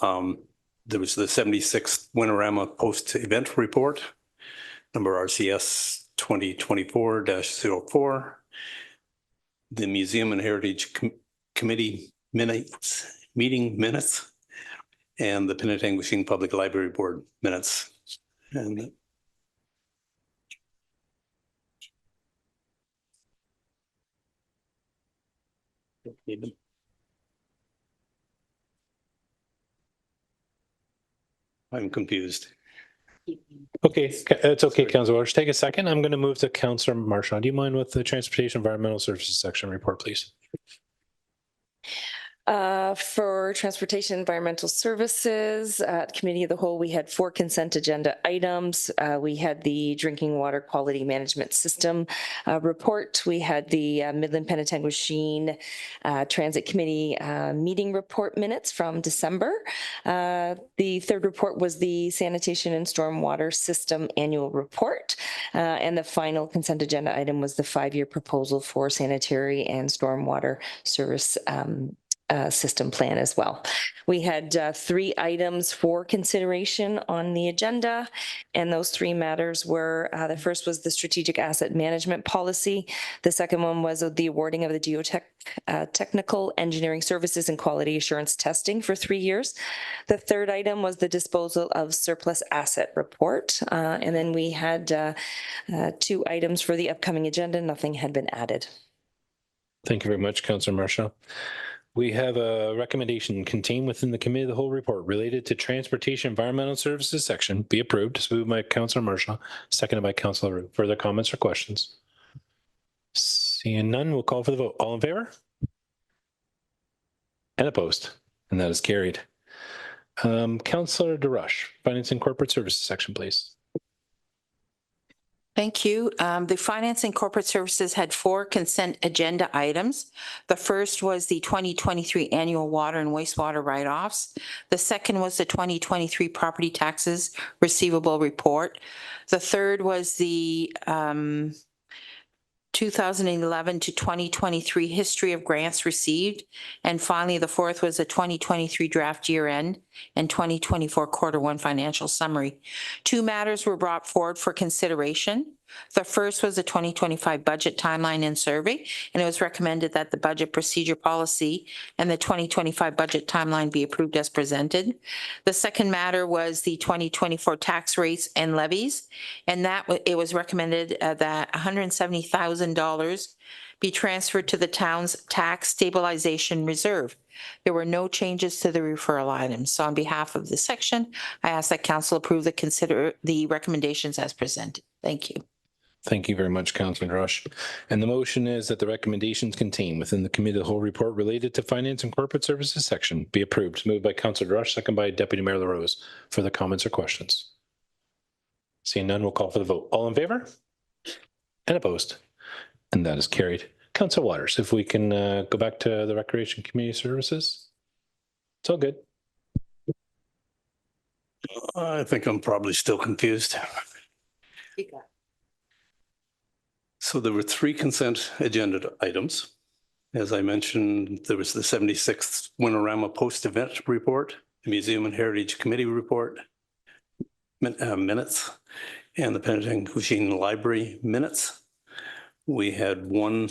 There was the 76th Winterama post-event report, number RCS 2024-04, the Museum and Heritage Committee meeting minutes, and the Penetanguishene Public Library Board minutes. And I'm confused. Okay, it's okay, Councillor Waters. Take a second. I'm going to move to Councillor Marchand. Do you mind with the Transportation Environmental Services section report, please? For Transportation Environmental Services, Committee of the Whole, we had 4 consent agenda items. We had the Drinking Water Quality Management System report. We had the Midland Penetanguishene Transit Committee meeting report minutes from December. The third report was the Sanitation and Stormwater System annual report. And the final consent agenda item was the 5-year proposal for sanitary and stormwater service system plan as well. We had 3 items for consideration on the agenda, and those 3 matters were, the first was the strategic asset management policy. The second one was the awarding of the technical engineering services and quality assurance testing for 3 years. The third item was the disposal of surplus asset report. And then we had 2 items for the upcoming agenda. Nothing had been added. Thank you very much, Councillor Marchand. We have a recommendation contained within the Committee of the Whole report related to Transportation Environmental Services section be approved. It's moved by Councillor Marchand, seconded by Councillor Roux. Further comments or questions? Seeing none, we'll call for the vote. All in favor? And opposed? And that is carried. Councillor DeRush, Finance and Corporate Services section, please. Thank you. The Finance and Corporate Services had 4 consent agenda items. The first was the 2023 annual water and wastewater write-offs. The second was the 2023 property taxes receivable report. The third was the 2011 to 2023 history of grants received. And finally, the fourth was the 2023 draft year end and 2024 quarter 1 financial summary. 2 matters were brought forward for consideration. The first was the 2025 budget timeline and survey, and it was recommended that the budget procedure policy and the 2025 budget timeline be approved as presented. The second matter was the 2024 tax rates and levies, and that it was recommended that $170,000 be transferred to the town's tax stabilization reserve. There were no changes to the referral items. So on behalf of the section, I ask that council approve the recommendations as presented. Thank you. Thank you very much, Councillor Rush. And the motion is that the recommendations contained within the committee of the whole report related to finance and corporate services section be approved. Moved by Councillor Rush, second by Deputy Mayor LaRose. Further comments or questions? Seeing none, we'll call for the vote. All in favor? And opposed? And that is carried. Councillor Waters, if we can go back to the Recreation Community Services. It's all good. I think I'm probably still confused. So there were 3 consent agenda items. As I mentioned, there was the 76th Winterama post-event report, the Museum and Heritage Committee report, minutes, and the Penetanguishene Library minutes. We had one,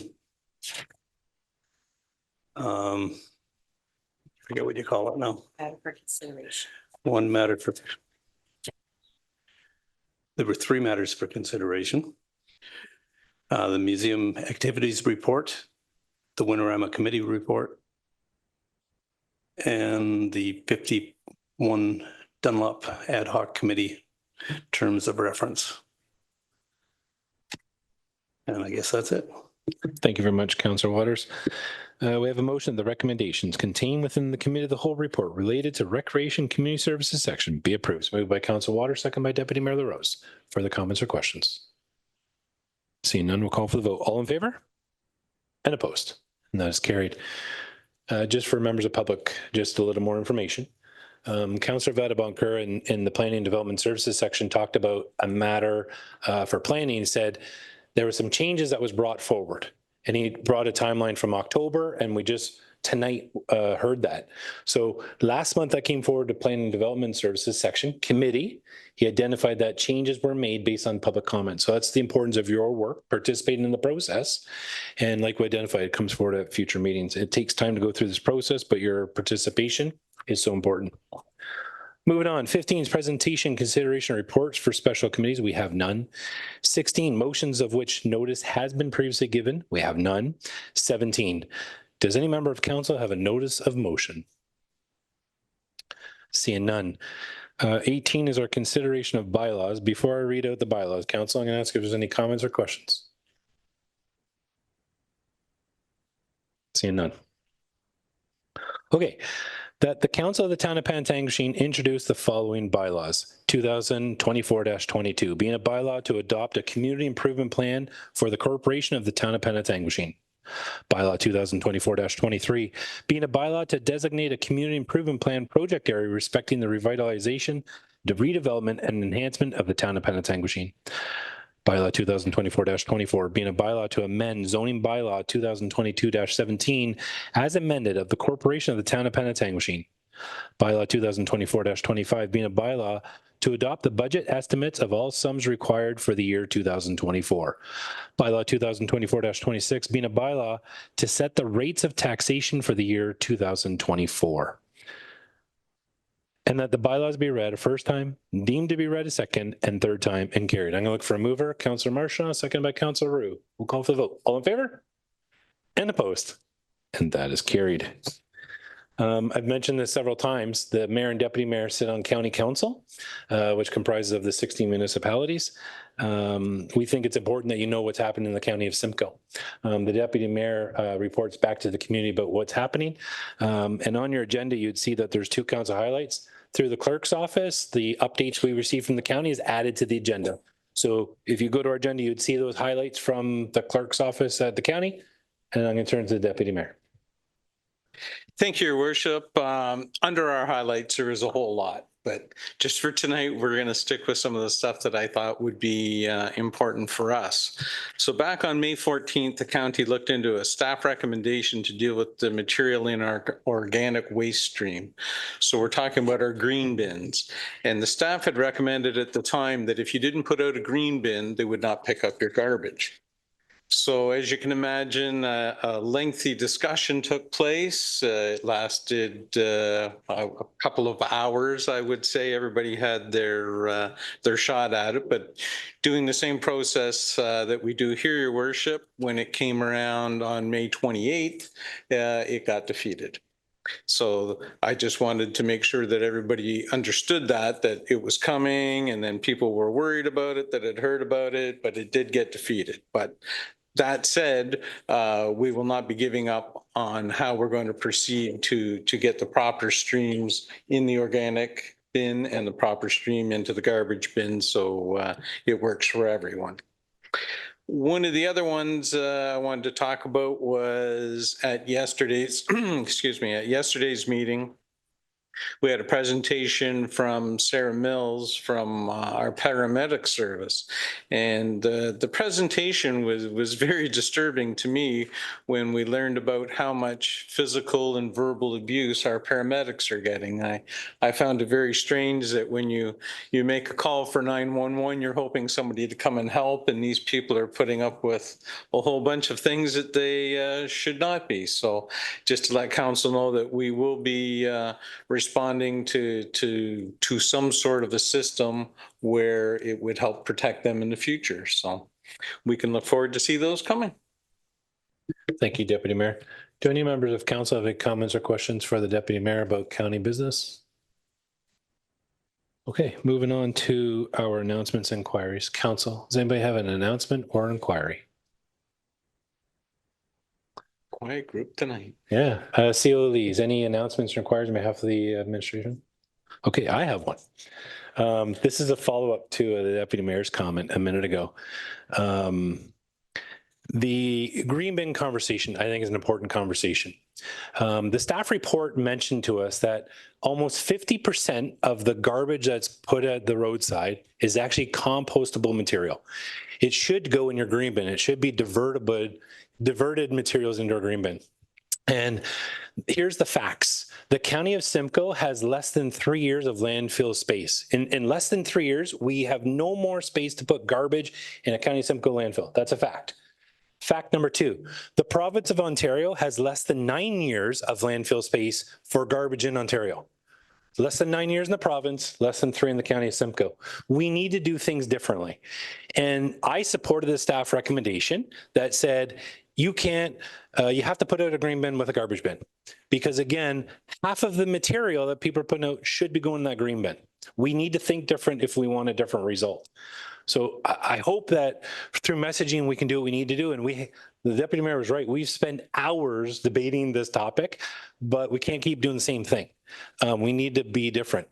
I forget what you call it now. Matter for consideration. One matter for, there were 3 matters for consideration. The museum activities report, the Winterama committee report, and the 51 Dunlop ad hoc committee terms of reference. And I guess that's it. Thank you very much, Councillor Waters. We have a motion. The recommendations contained within the committee of the whole report related to Recreation Community Services section be approved. Moved by Councillor Waters, second by Deputy Mayor LaRose. Further comments or questions? Seeing none, we'll call for the vote. All in favor? And opposed? And that is carried. Just for members of public, just a little more information. Councillor Vadabonker in the Planning and Development Services section talked about a matter for planning, said there were some changes that was brought forward. And he brought a timeline from October, and we just tonight heard that. So last month I came forward to Planning and Development Services section committee. He identified that changes were made based on public comment. So that's the importance of your work, participating in the process. And like we identified, it comes forward at future meetings. It takes time to go through this process, but your participation is so important. Moving on, 15 is presentation consideration reports for special committees. We have none. 16, motions of which notice has been previously given. We have none. 17, does any member of council have a notice of motion? Seeing none. 18 is our consideration of bylaws. Before I read out the bylaws, council, I'm going to ask if there's any comments or questions. Seeing none. Okay. That the Council of the Town of Penetanguishene introduced the following bylaws. 2024-22, being a bylaw to adopt a community improvement plan for the corporation of the Town of Penetanguishene. Bylaw 2024-23, being a bylaw to designate a community improvement plan project area respecting the revitalization, the redevelopment, and enhancement of the Town of Penetanguishene. Bylaw 2024-24, being a bylaw to amend zoning bylaw 2022-17 as amended of the corporation of the Town of Penetanguishene. Bylaw 2024-25, being a bylaw to adopt the budget estimates of all sums required for the year 2024. Bylaw 2024-26, being a bylaw to set the rates of taxation for the year 2024. And that the bylaws be read a first time, deemed to be read a second, and third time, and carried. I'm going to look for a mover. Councillor Marchand, second by Councillor Roux. We'll call for the vote. All in favor? And opposed? And that is carried. I've mentioned this several times. The mayor and deputy mayor sit on county council, which comprises of the 16 municipalities. We think it's important that you know what's happening in the county of Simcoe. The deputy mayor reports back to the community about what's happening. And on your agenda, you'd see that there's 2 council highlights. Through the clerk's office, the updates we receive from the county is added to the agenda. So if you go to our agenda, you'd see those highlights from the clerk's office at the county. And I'm going to turn to the deputy mayor. Thank you, Your Worship. Under our highlights, there is a whole lot, but just for tonight, we're going to stick with some of the stuff that I thought would be important for us. So back on May 14th, the county looked into a staff recommendation to deal with the material in our organic waste stream. So we're talking about our green bins. And the staff had recommended at the time that if you didn't put out a green bin, they would not pick up your garbage. So as you can imagine, a lengthy discussion took place. It lasted a couple of hours, I would say. Everybody had their shot at it, but doing the same process that we do here, Your Worship, when it came around on May 28th, it got defeated. So I just wanted to make sure that everybody understood that it was coming, and then people were worried about it, that had heard about it, but it did get defeated. But that said, we will not be giving up on how we're going to proceed to get the proper streams in the organic bin and the proper stream into the garbage bin, so it works for everyone. One of the other ones I wanted to talk about was at yesterday's, excuse me, at yesterday's meeting. We had a presentation from Sarah Mills from our paramedic service. And the presentation was very disturbing to me when we learned about how much physical and verbal abuse our paramedics are getting. I found it very strange that when you make a call for 911, you're hoping somebody to come and help, and these people are putting up with a whole bunch of things that they should not be. So just to let council know that we will be responding to some sort of a system where it would help protect them in the future. So we can look forward to see those coming. Thank you, Deputy Mayor. Do any members of council have any comments or questions for the Deputy Mayor about county business? Okay, moving on to our announcements and inquiries. Council, does anybody have an announcement or inquiry? Quiet group tonight. Yeah. CO Lees, any announcements or inquiries on behalf of the administration? Okay, I have one. This is a follow-up to the Deputy Mayor's comment a minute ago. The green bin conversation, I think, is an important conversation. The staff report mentioned to us that almost 50% of the garbage that's put at the roadside is actually compostable material. It should go in your green bin. It should be diverted materials into a green bin. And here's the facts. The County of Simcoe has less than 3 years of landfill space. In less than 3 years, we have no more space to put garbage in a County of Simcoe landfill. That's a fact. Fact number two, the province of Ontario has less than 9 years of landfill space for garbage in Ontario. Less than 9 years in the province, less than 3 in the County of Simcoe. We need to do things differently. And I supported the staff recommendation that said, you have to put out a green bin with a garbage bin. Because again, half of the material that people are putting out should be going in that green bin. We need to think different if we want a different result. So I hope that through messaging, we can do what we need to do. And the Deputy Mayor was right. We've spent hours debating this topic, but we can't keep doing the same thing. We need to be different.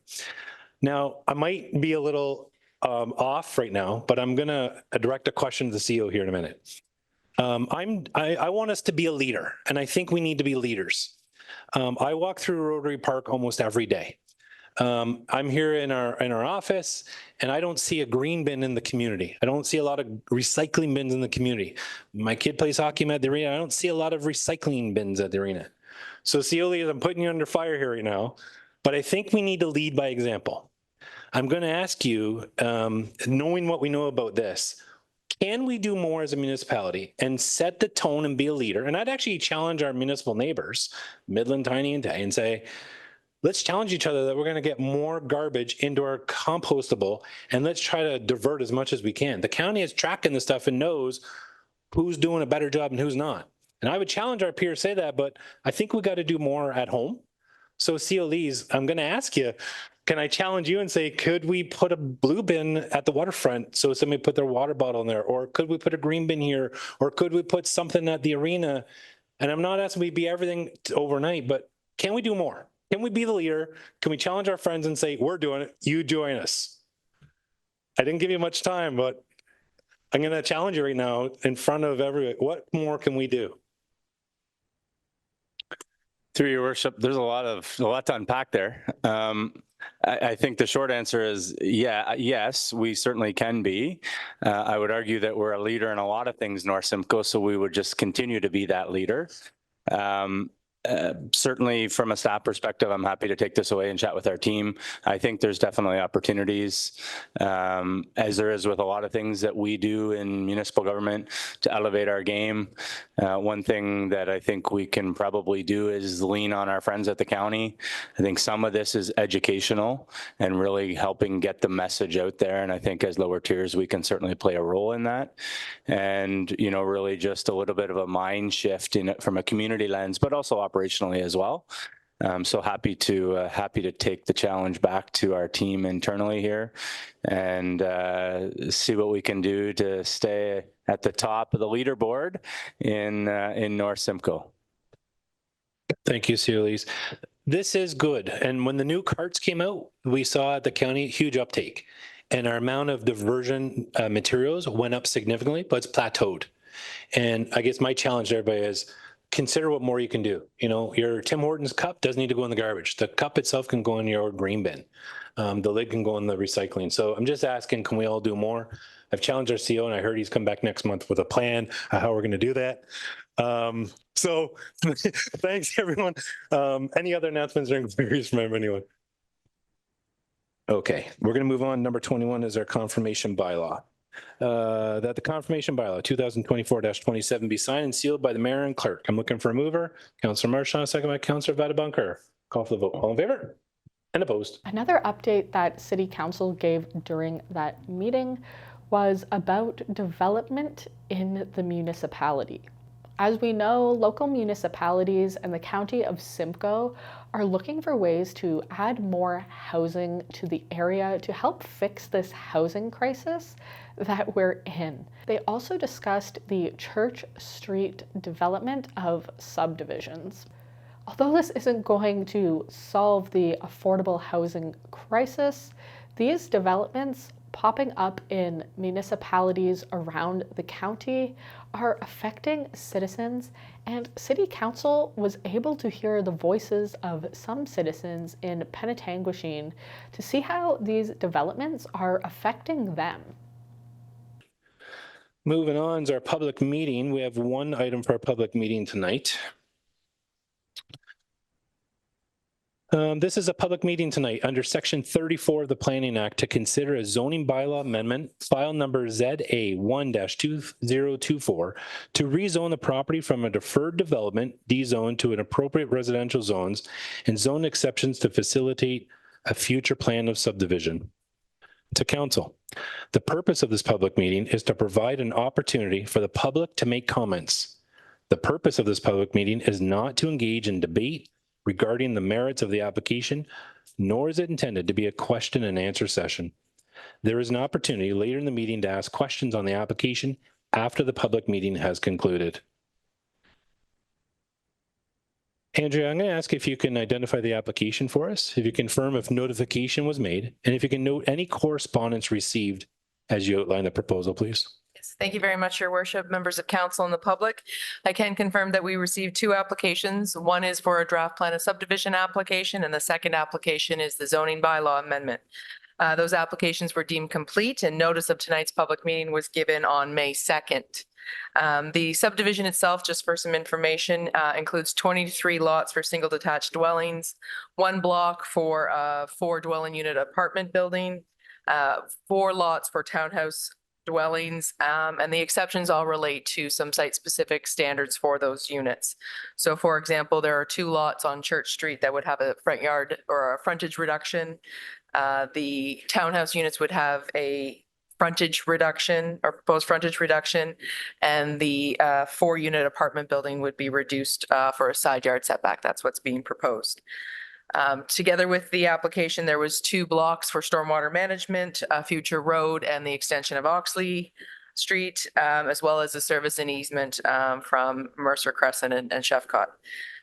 Now, I might be a little off right now, but I'm going to direct a question to the CEO here in a minute. I want us to be a leader, and I think we need to be leaders. I walk through Rotary Park almost every day. I'm here in our office, and I don't see a green bin in the community. I don't see a lot of recycling bins in the community. My kid plays hockey at the arena. I don't see a lot of recycling bins at the arena. So Cioli, I'm putting you under fire here right now, but I think we need to lead by example. I'm going to ask you, knowing what we know about this, can we do more as a municipality and set the tone and be a leader? And I'd actually challenge our municipal neighbors, Midland, Tiny, and Tay, and say, let's challenge each other that we're going to get more garbage into our compostable, and let's try to divert as much as we can. The county is tracking this stuff and knows who's doing a better job and who's not. And I would challenge our peers to say that, but I think we got to do more at home. So COLEs, I'm going to ask you, can I challenge you and say, could we put a blue bin at the waterfront so somebody put their water bottle in there? Or could we put a green bin here? Or could we put something at the arena? And I'm not asking we be everything overnight, but can we do more? Can we be the leader? Can we challenge our friends and say, we're doing it, you join us? I didn't give you much time, but I'm going to challenge you right now in front of everyone. What more can we do? Through your worship, there's a lot to unpack there. I think the short answer is yes, we certainly can be. I would argue that we're a leader in a lot of things, North Simcoe, so we would just continue to be that leader. Certainly from a staff perspective, I'm happy to take this away and chat with our team. I think there's definitely opportunities, as there is with a lot of things that we do in municipal government to elevate our game. One thing that I think we can probably do is lean on our friends at the county. I think some of this is educational and really helping get the message out there. And I think as lower tiers, we can certainly play a role in that. And, you know, really just a little bit of a mind shift in it from a community lens, but also operationally as well. So happy to take the challenge back to our team internally here and see what we can do to stay at the top of the leaderboard in North Simcoe. Thank you, Cialise. This is good. And when the new carts came out, we saw at the county huge uptake, and our amount of diversion materials went up significantly, but it's plateaued. And I guess my challenge to everybody is consider what more you can do. You know, your Tim Hortons cup doesn't need to go in the garbage. The cup itself can go in your green bin. The lid can go in the recycling. So I'm just asking, can we all do more? I've challenged our CEO, and I heard he's come back next month with a plan of how we're going to do that. So thanks, everyone. Any other announcements or inquiries from anyone? Okay, we're going to move on. Number 21 is our confirmation bylaw. That the confirmation bylaw 2024-27 be signed and sealed by the mayor and clerk. I'm looking for a mover. Councillor Marchand, second by Councillor Vadabunker. Call for the vote. All in favor? And opposed? Another update that City Council gave during that meeting was about development in the municipality. As we know, local municipalities and the County of Simcoe are looking for ways to add more housing to the area to help fix this housing crisis that we're in. They also discussed the Church Street development of subdivisions. Although this isn't going to solve the affordable housing crisis, these developments popping up in municipalities around the county are affecting citizens, and City Council was able to hear the voices of some citizens in Penetanguishene to see how these developments are affecting them. Moving on is our public meeting. We have one item for our public meeting tonight. This is a public meeting tonight under Section 34 of the Planning Act to consider a zoning bylaw amendment, file number ZA1-2024, to rezone the property from a deferred development, D-zone, to an appropriate residential zones and zone exceptions to facilitate a future plan of subdivision. To Council, the purpose of this public meeting is to provide an opportunity for the public to make comments. The purpose of this public meeting is not to engage in debate regarding the merits of the application, nor is it intended to be a question and answer session. There is an opportunity later in the meeting to ask questions on the application after the public meeting has concluded. Andrea, I'm going to ask if you can identify the application for us, if you confirm if notification was made, and if you can note any correspondence received as you outline the proposal, please. Yes, thank you very much, Your Worship, members of council and the public. I can confirm that we received two applications. One is for a draft plan of subdivision application, and the second application is the zoning bylaw amendment. Those applications were deemed complete, and notice of tonight's public meeting was given on May 2nd. The subdivision itself, just for some information, includes 23 lots for single detached dwellings, 1 block for a 4 dwelling unit apartment building, 4 lots for townhouse dwellings, and the exceptions all relate to some site-specific standards for those units. So, for example, there are 2 lots on Church Street that would have a front yard or a frontage reduction. The townhouse units would have a frontage reduction or proposed frontage reduction, and the 4-unit apartment building would be reduced for a side yard setback. That's what's being proposed. Together with the application, there was 2 blocks for stormwater management, a future road, and the extension of Oxley Street, as well as a service and easement from Mercer Crescent and Chefcott.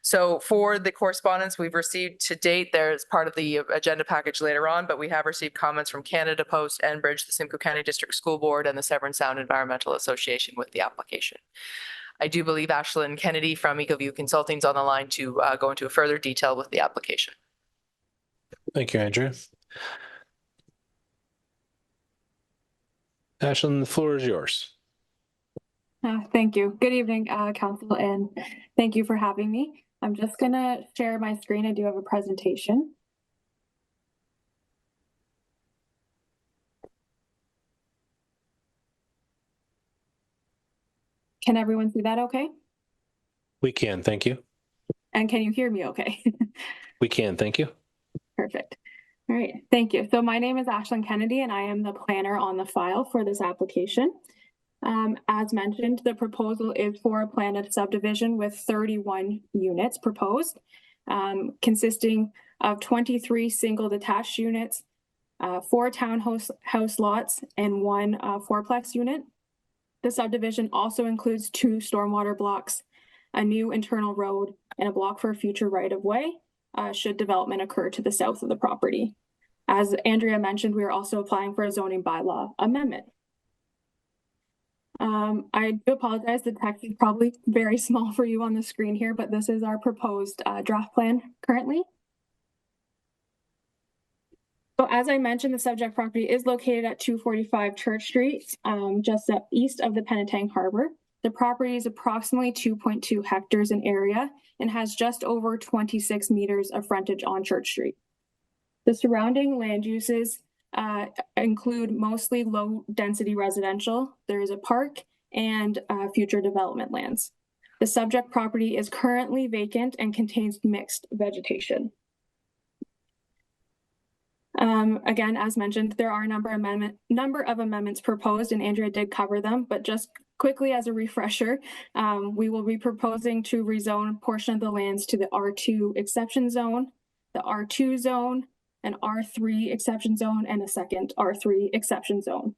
So for the correspondence we've received to date, there's part of the agenda package later on, but we have received comments from Canada Post, Enbridge, the Simcoe County District School Board, and the Severn Sound Environmental Association with the application. I do believe Ashlyn Kennedy from EcoView Consulting is on the line to go into a further detail with the application. Thank you, Andrea. Ashlyn, the floor is yours. Thank you. Good evening, Council, and thank you for having me. I'm just going to share my screen. I do have a presentation. Can everyone see that okay? We can, thank you. And can you hear me okay? We can, thank you. Perfect. All right, thank you. So my name is Ashlyn Kennedy, and I am the planner on the file for this application. As mentioned, the proposal is for a plan of subdivision with 31 units proposed. consisting of 23 single detached units, 4 townhouse lots, and 1 fourplex unit. The subdivision also includes 2 stormwater blocks, a new internal road, and a block for a future right-of-way, should development occur to the south of the property. As Andrea mentioned, we are also applying for a zoning bylaw amendment. I do apologize, the text is probably very small for you on the screen here, but this is our proposed draft plan currently. So as I mentioned, the subject property is located at 245 Church Street, just east of the Penetang Harbor. The property is approximately 2.2 hectares in area and has just over 26 meters of frontage on Church Street. The surrounding land uses include mostly low-density residential. There is a park and future development lands. The subject property is currently vacant and contains mixed vegetation. Again, as mentioned, there are a number of amendments proposed, and Andrea did cover them, but just quickly as a refresher, we will be proposing to rezone a portion of the lands to the R2 exception zone, the R2 zone, an R3 exception zone, and a second R3 exception zone.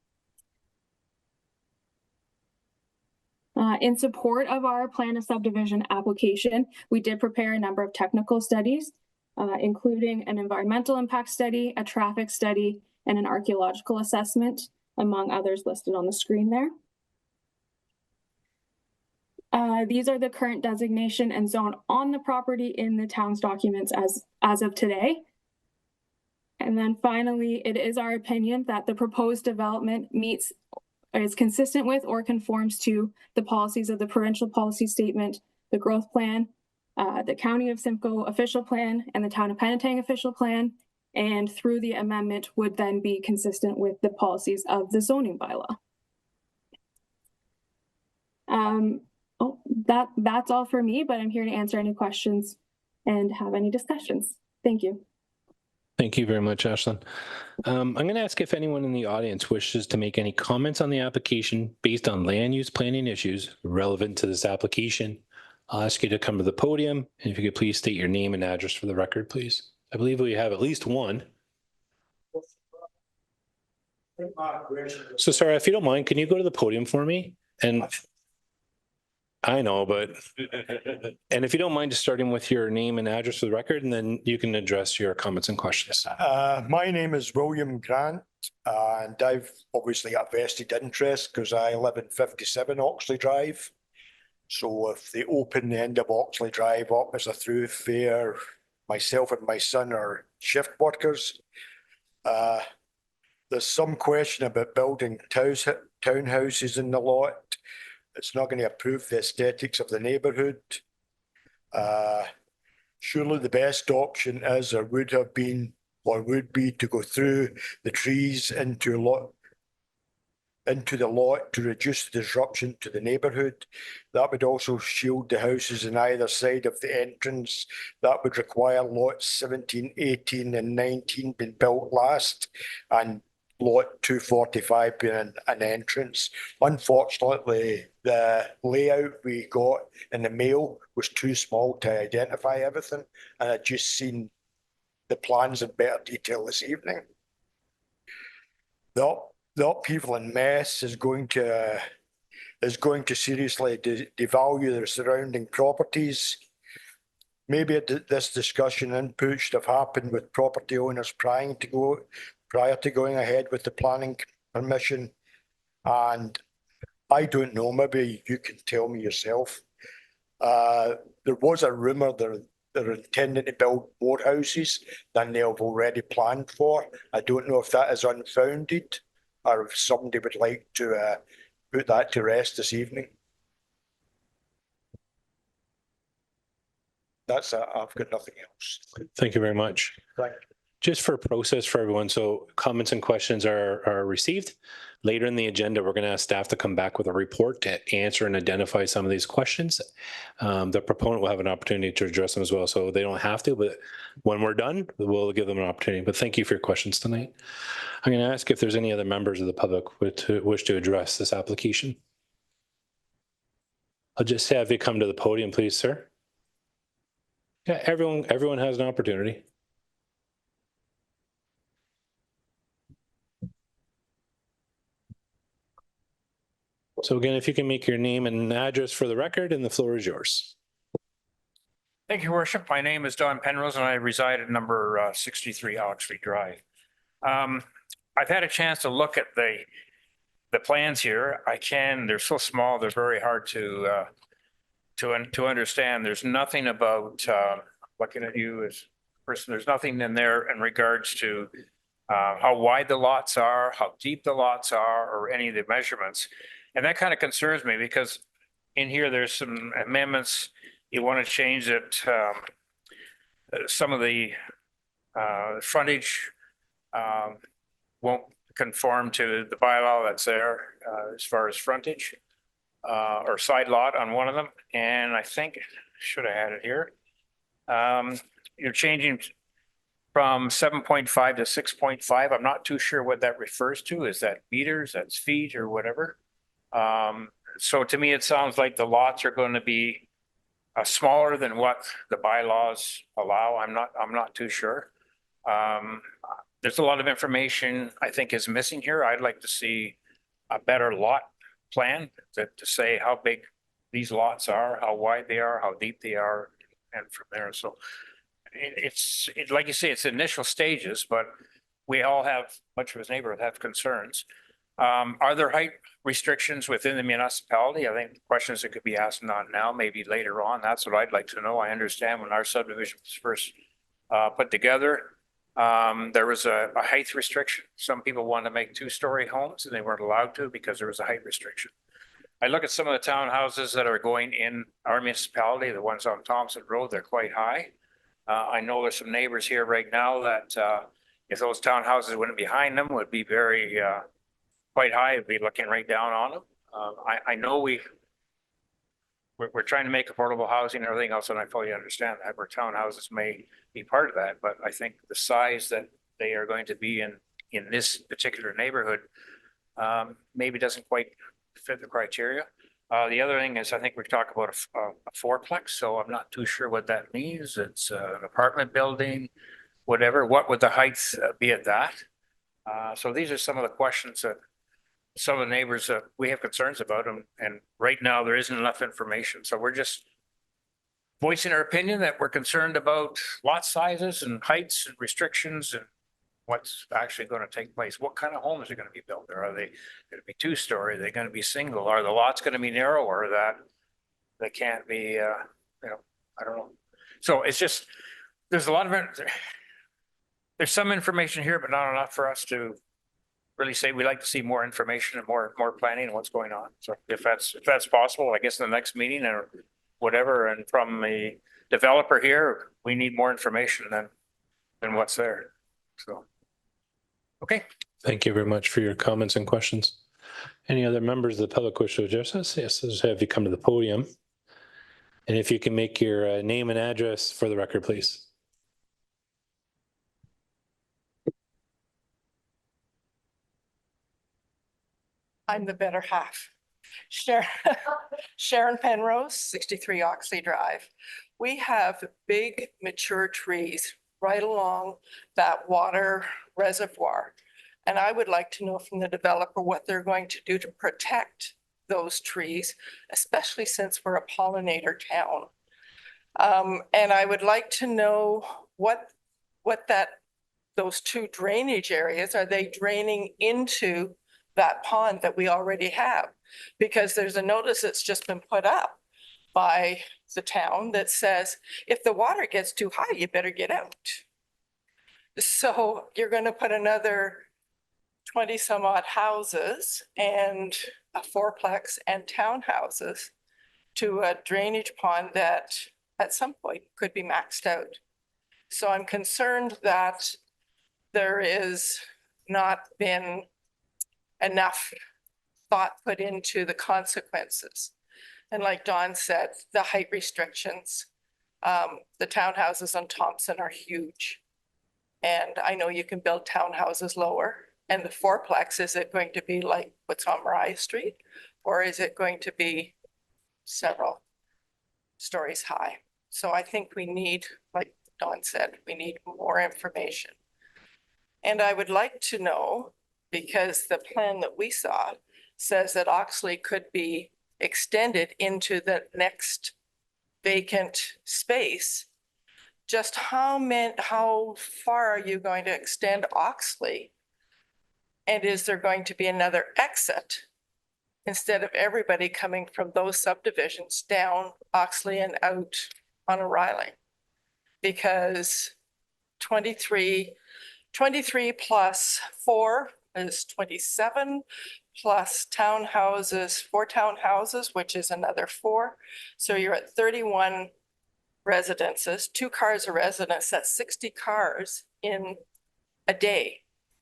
In support of our plan of subdivision application, we did prepare a number of technical studies, including an environmental impact study, a traffic study, and an archaeological assessment, among others listed on the screen there. These are the current designation and zone on the property in the town's documents as of today. And then finally, it is our opinion that the proposed development is consistent with or conforms to the policies of the provincial policy statement, the growth plan, the County of Simcoe official plan, and the Town of Penetang official plan, and through the amendment would then be consistent with the policies of the zoning bylaw. That's all for me, but I'm here to answer any questions and have any discussions. Thank you. Thank you very much, Ashlyn. I'm going to ask if anyone in the audience wishes to make any comments on the application based on land use planning issues relevant to this application. I'll ask you to come to the podium, and if you could please state your name and address for the record, please. I believe we have at least one. So sorry, if you don't mind, can you go to the podium for me? And I know, but, and if you don't mind just starting with your name and address for the record, and then you can address your comments and questions. My name is William Grant, and I've obviously got vested interest because I live in 57 Oxley Drive. So if they open the end of Oxley Drive up as a thoroughfare, myself and my son are shift workers. There's some question about building townhouses in the lot. It's not going to improve the aesthetics of the neighbourhood. Surely the best option is, or would have been, or would be, to go through the trees into the lot to reduce the disruption to the neighbourhood. That would also shield the houses on either side of the entrance. That would require lots 17, 18 and 19 being built last, and lot 245 being an entrance. Unfortunately, the layout we got in the mail was too small to identify everything, and I'd just seen the plans in better detail this evening. The upheaval in mess is going to seriously devalue the surrounding properties. Maybe this discussion input should have happened with property owners prior to going ahead with the planning permission. And I don't know, maybe you can tell me yourself. There was a rumour they're intending to build more houses than they have already planned for. I don't know if that is unfounded or if somebody would like to put that to rest this evening. That's it. I've got nothing else. Thank you very much. Thank you. Just for process for everyone, so comments and questions are received. Later in the agenda, we're going to ask staff to come back with a report to answer and identify some of these questions. The proponent will have an opportunity to address them as well, so they don't have to, but when we're done, we'll give them an opportunity. But thank you for your questions tonight. I'm going to ask if there's any other members of the public who wish to address this application. I'll just have you come to the podium, please, sir. Yeah, everyone has an opportunity. So again, if you can make your name and address for the record, and the floor is yours. Thank you, Your Worship. My name is Don Penrose and I reside at number 63 Oxley Drive. I've had a chance to look at the plans here. They're so small, they're very hard to understand. There's nothing about, looking at you as a person, there's nothing in there in regards to how wide the lots are, how deep the lots are, or any of the measurements. And that kind of concerns me because in here, there's some amendments. You want to change it, some of the frontage won't conform to the bylaw that's there as far as frontage or side lot on one of them. And I think, should have had it here. You're changing from 7.5 to 6.5. I'm not too sure what that refers to. Is that meters, that's feet or whatever? So to me, it sounds like the lots are going to be smaller than what the bylaws allow. I'm not too sure. There's a lot of information I think is missing here. I'd like to see a better lot plan to say how big these lots are, how wide they are, how deep they are, and from there. So it's like you say, it's initial stages, but we all have, much of his neighborhood have concerns. Are there height restrictions within the municipality? I think questions that could be asked not now, maybe later on. That's what I'd like to know. I understand when our subdivision was first put together, there was a height restriction. Some people wanted to make 2-story homes and they weren't allowed to because there was a height restriction. I look at some of the townhouses that are going in our municipality, the ones on Thompson Road, they're quite high. I know there's some neighbors here right now that if those townhouses went behind them would be very quite high, would be looking right down on them. I know we're trying to make affordable housing and everything else, and I fully understand that where townhouses may be part of that, but I think the size that they are going to be in this particular neighborhood maybe doesn't quite fit the criteria. The other thing is I think we talk about a fourplex, so I'm not too sure what that means. It's an apartment building, whatever. What would the height be at that? So these are some of the questions that some of the neighbors we have concerns about them, and right now there isn't enough information. So we're just voicing our opinion that we're concerned about lot sizes and heights and restrictions and what's actually going to take place. What kind of homes are going to be built there? Are they going to be 2-story? Are they going to be single? Are the lots going to be narrower that they can't be, I don't know. So it's just, there's a lot of, there's some information here, but not enough for us to really say we'd like to see more information and more planning and what's going on. So if that's possible, I guess in the next meeting or whatever, and from the developer here, we need more information than what's there. So, okay. Thank you very much for your comments and questions. Any other members of the public wish to address us? Yes, let's have you come to the podium. And if you can make your name and address for the record, please. I'm the better half. Sharon Penrose, 63 Oxley Drive. We have big mature trees right along that water reservoir. And I would like to know from the developer what they're going to do to protect those trees, especially since we're a pollinator town. And I would like to know what those 2 drainage areas, are they draining into that pond that we already have? Because there's a notice that's just been put up by the town that says, if the water gets too high, you better get out. So you're going to put another 20 some odd houses and a fourplex and townhouses to a drainage pond that at some point could be maxed out. So I'm concerned that there is not been enough thought put into the consequences. And like Don said, the height restrictions, the townhouses on Thompson are huge. And I know you can build townhouses lower. And the fourplex, is it going to be like what's on Mariah Street? Or is it going to be several stories high? So I think we need, like Don said, we need more information. And I would like to know, because the plan that we saw says that Oxley could be extended into the next vacant space. Just how far are you going to extend Oxley? And is there going to be another exit instead of everybody coming from those subdivisions down Oxley and out on O'Reilly? Because 23 plus 4 is 27, plus townhouses, 4 townhouses, which is another 4. So you're at 31 residences, 2 cars a residence, that's 60 cars in a day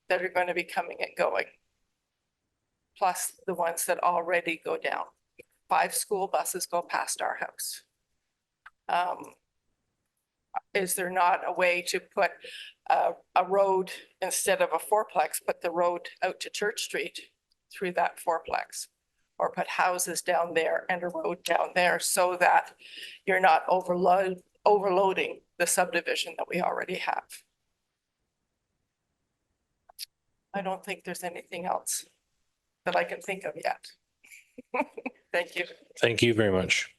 that are going to be coming and going, plus the ones that already go down. 5 school buses go past our house. Is there not a way to put a road instead of a 4-plex, put the road out to Church Street through that 4-plex, or put houses down there and a road down there so that you're not overloading the subdivision that we already have? I don't think there's anything else that I can think of yet. Thank you. Thank you very much.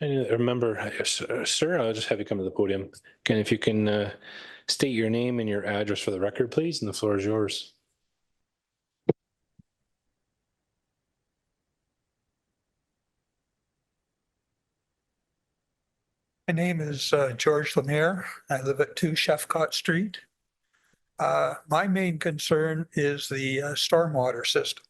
And remember, sir, I'll just have you come to the podium. Again, if you can state your name and your address for the record, please, and the floor is yours. My name is George Lemaire. I live at 2 Chefcott Street. My main concern is the stormwater system.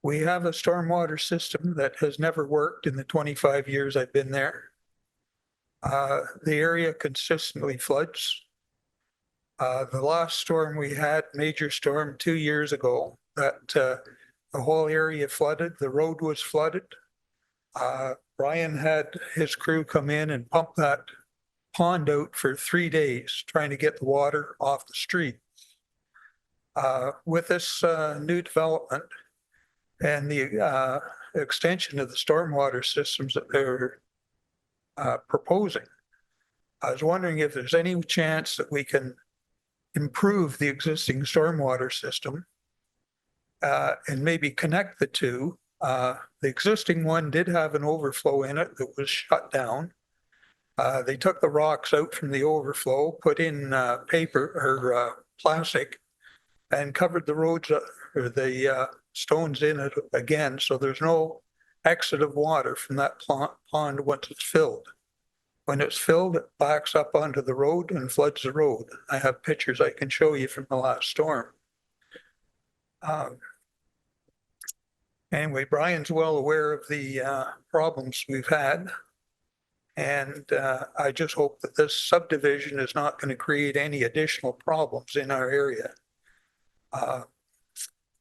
We have a stormwater system that has never worked in the 25 years I've been there. The area consistently floods. The last storm we had, major storm 2 years ago, that the whole area flooded, the road was flooded. Brian had his crew come in and pump that pond out for 3 days, trying to get the water off the street. With this new development and the extension of the stormwater systems that they're proposing, I was wondering if there's any chance that we can improve the existing stormwater system and maybe connect the two. The existing one did have an overflow in it that was shut down. They took the rocks out from the overflow, put in paper or plastic, and covered the roads or the stones in it again. So there's no exit of water from that pond once it's filled. When it's filled, it backs up onto the road and floods the road. I have pictures I can show you from the last storm. Anyway, Brian's well aware of the problems we've had. And I just hope that this subdivision is not going to create any additional problems in our area.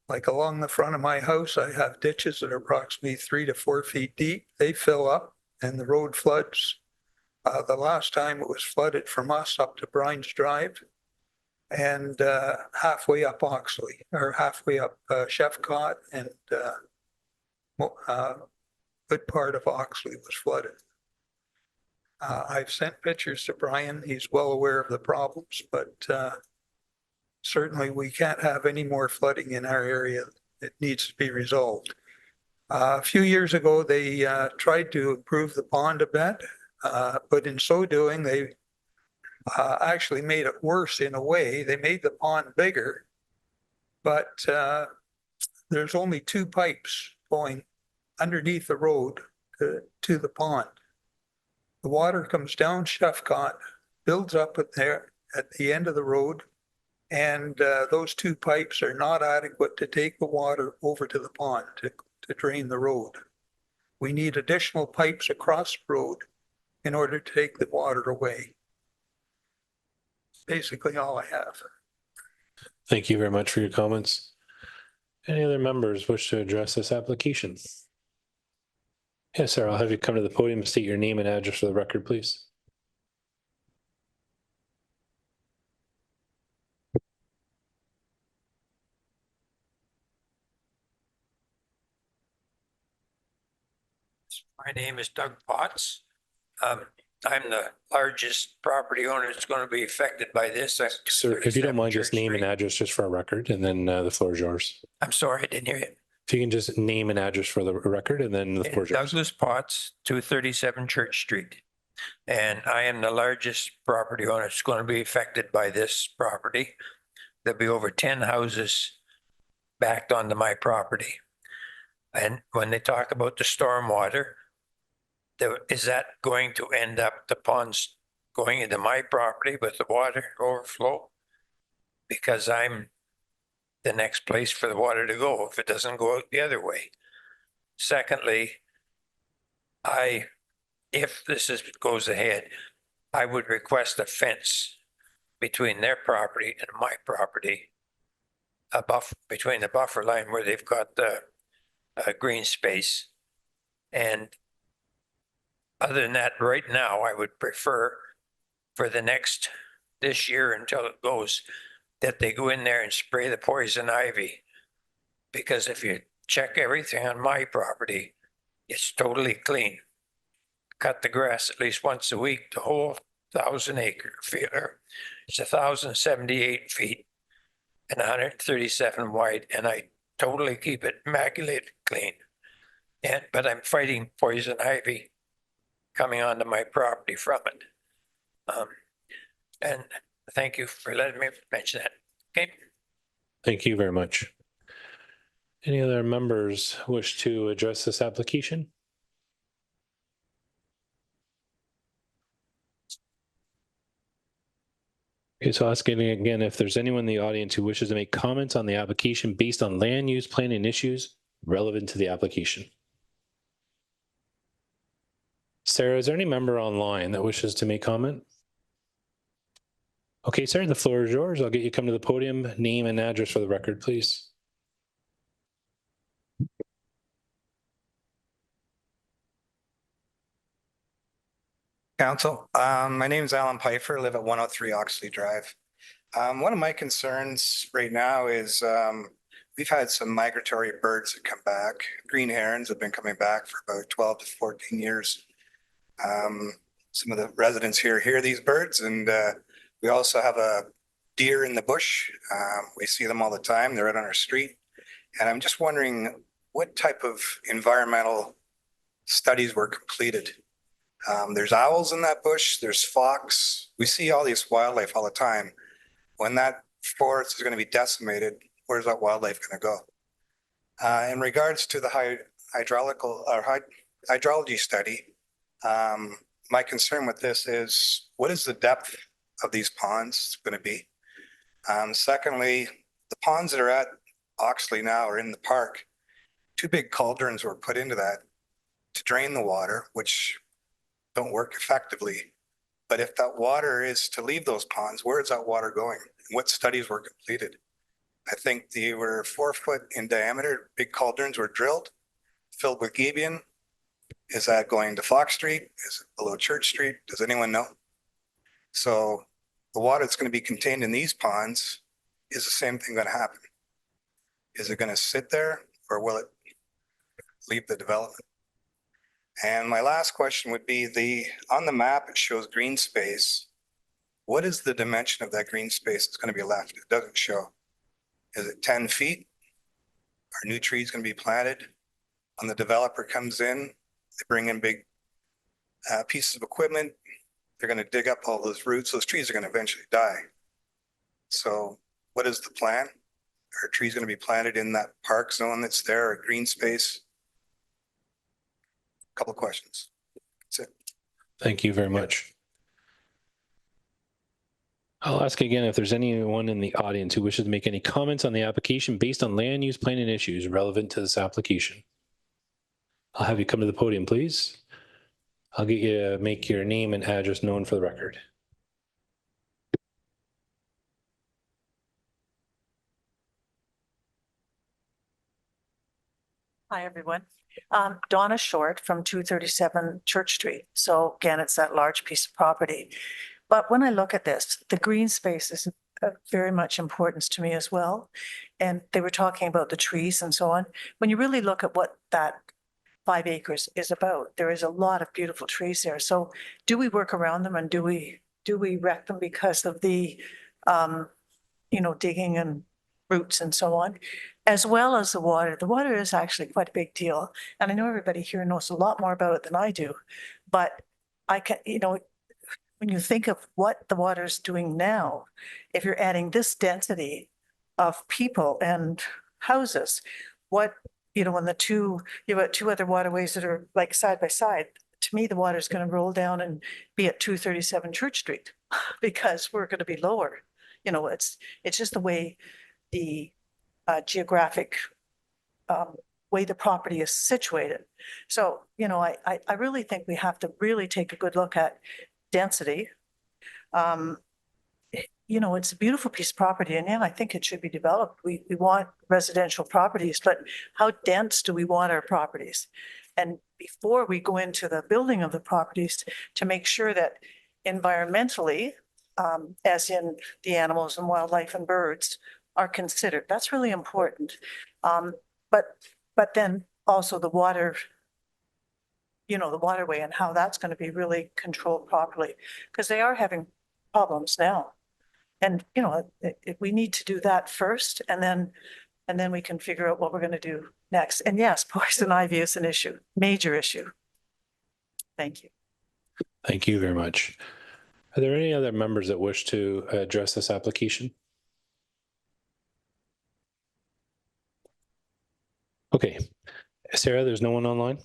Like along the front of my house, I have ditches that are approximately 3 to 4 feet deep. They fill up and the road floods. The last time it was flooded from us up to Brian's Drive and halfway up Oxley, or halfway up Chefcott, and good part of Oxley was flooded. I've sent pictures to Brian. He's well aware of the problems, but certainly we can't have any more flooding in our area. It needs to be resolved. A few years ago, they tried to improve the pond a bit, but in so doing, they actually made it worse in a way. They made the pond bigger, but there's only 2 pipes going underneath the road to the pond. The water comes down Chefcott, builds up there at the end of the road, and those 2 pipes are not adequate to take the water over to the pond to drain the road. We need additional pipes across the road in order to take the water away. Basically all I have. Thank you very much for your comments. Any other members wish to address this application? Yes, sir. I'll have you come to the podium and state your name and address for the record, please. My name is Doug Potts. I'm the largest property owner that's going to be affected by this. Sir, if you don't mind, just Church name and Street. address just for our record, and then the floor is yours. I'm sorry, I didn't hear you. If you can just name and address for the record, and then the floor is yours. Douglas Potts, 237 Church Street. And I am the largest property owner that's going to be affected by this property. There'll be over 10 houses backed onto my property. And when they talk about the stormwater, is that going to end up the ponds going into my property with the water overflow? Because I'm the next place for the water to go if it doesn't go out the other way. Secondly, if this goes ahead, I would request a fence between their property and my property, between the buffer line where they've got the green space. And other than that, right now, I would prefer for this year until it goes, that they go in there and spray the poison ivy. Because if you check everything on my property, it's totally clean. Cut the grass at least once a week, the whole 1,000-acre field. It's 1,078 feet and 137 wide, and I totally keep it immaculate clean. But I'm fighting poison ivy coming onto my property from it. And thank you for letting me mention that. Okay. Thank you very much. Any other members wish to address this application? Okay, so asking again if there's anyone in the audience who wishes to make comments on the application based on land use planning issues relevant to the application. Sarah, is there any member online that wishes to make comment? Okay, sir, the floor is yours. I'll get you come to the podium, name and address for the record, please. Council, my name is Alan Pfeiffer, live at 103 Oxley Drive. One of my concerns right now is we've had some migratory birds that come back. Green herons have been coming back for about 12 to 14 years. Some of the residents here hear these birds, and we also have a deer in the bush. We see them all the time. They're right on our street. And I'm just wondering what type of environmental studies were completed. There's owls in that bush, there's fox. We see all this wildlife all the time. When that forest is going to be decimated, where's that wildlife going to go? In regards to the hydrology study, my concern with this is what is the depth of these ponds going to be? Secondly, the ponds that are at Oxley now are in the park. 2 big cauldrons were put into that to drain the water, which don't work effectively. But if that water is to leave those ponds, where is that water going? What studies were completed? I think they were 4 foot in diameter. Big cauldrons were drilled, filled with gabion. Is that going to Fox Street? Is it below Church Street? Does anyone know? So the water that's going to be contained in these ponds, is the same thing going to happen? Is it going to sit there, or will it leave the development? And my last question would be on the map, it shows green space. What is the dimension of that green space that's going to be left? It doesn't show. Is it 10 feet? Are new trees going to be planted? When the developer comes in, they bring in big pieces of equipment. They're going to dig up all those roots. Those trees are going to eventually die. So what is the plan? Are trees going to be planted in that park zone that's there, or green space? Couple of questions. That's it. Thank you very much. I'll ask again if there's anyone in the audience who wishes to make any comments on the application based on land use planning issues relevant to this application. I'll have you come to the podium, please. I'll get you to make your name and address known for the record. Hi, everyone. Donna Short from 237 Church Street. So again, it's that large piece of property. But when I look at this, the green space is very much importance to me as well. And they were talking about the trees and so on. When you really look at what that 5 acres is about. There is a lot of beautiful trees there. So do we work around them, and do we wreck them because of the, digging and roots and so on, as well as the water? The water is actually quite a big deal. And I know everybody here knows a lot more about it than I do, but I can, when you think of what the water is doing now, if you're adding this density of people and houses, when you have two other waterways that are like side by side, to me, the water is going to roll down and be at 237 Church Street because we're going to be lower. It's just the way the geographic way the property is situated. So, I really think we have to really take a good look at density. It's a beautiful piece of property, and I think it should be developed. We want residential properties, but how dense do we want our properties? And before we go into the building of the properties, to make sure that environmentally, as in the animals and wildlife and birds, are considered. That's really important. But then also the water, the waterway, and how that's going to be really controlled properly, because they are having problems now. And, we need to do that first, and then we can figure out what we're going to do next. And yes, poison ivy is an issue, major issue. Thank you. Thank you very much. Are there any other members that wish to address this application? Okay, Sarah, there's no one online?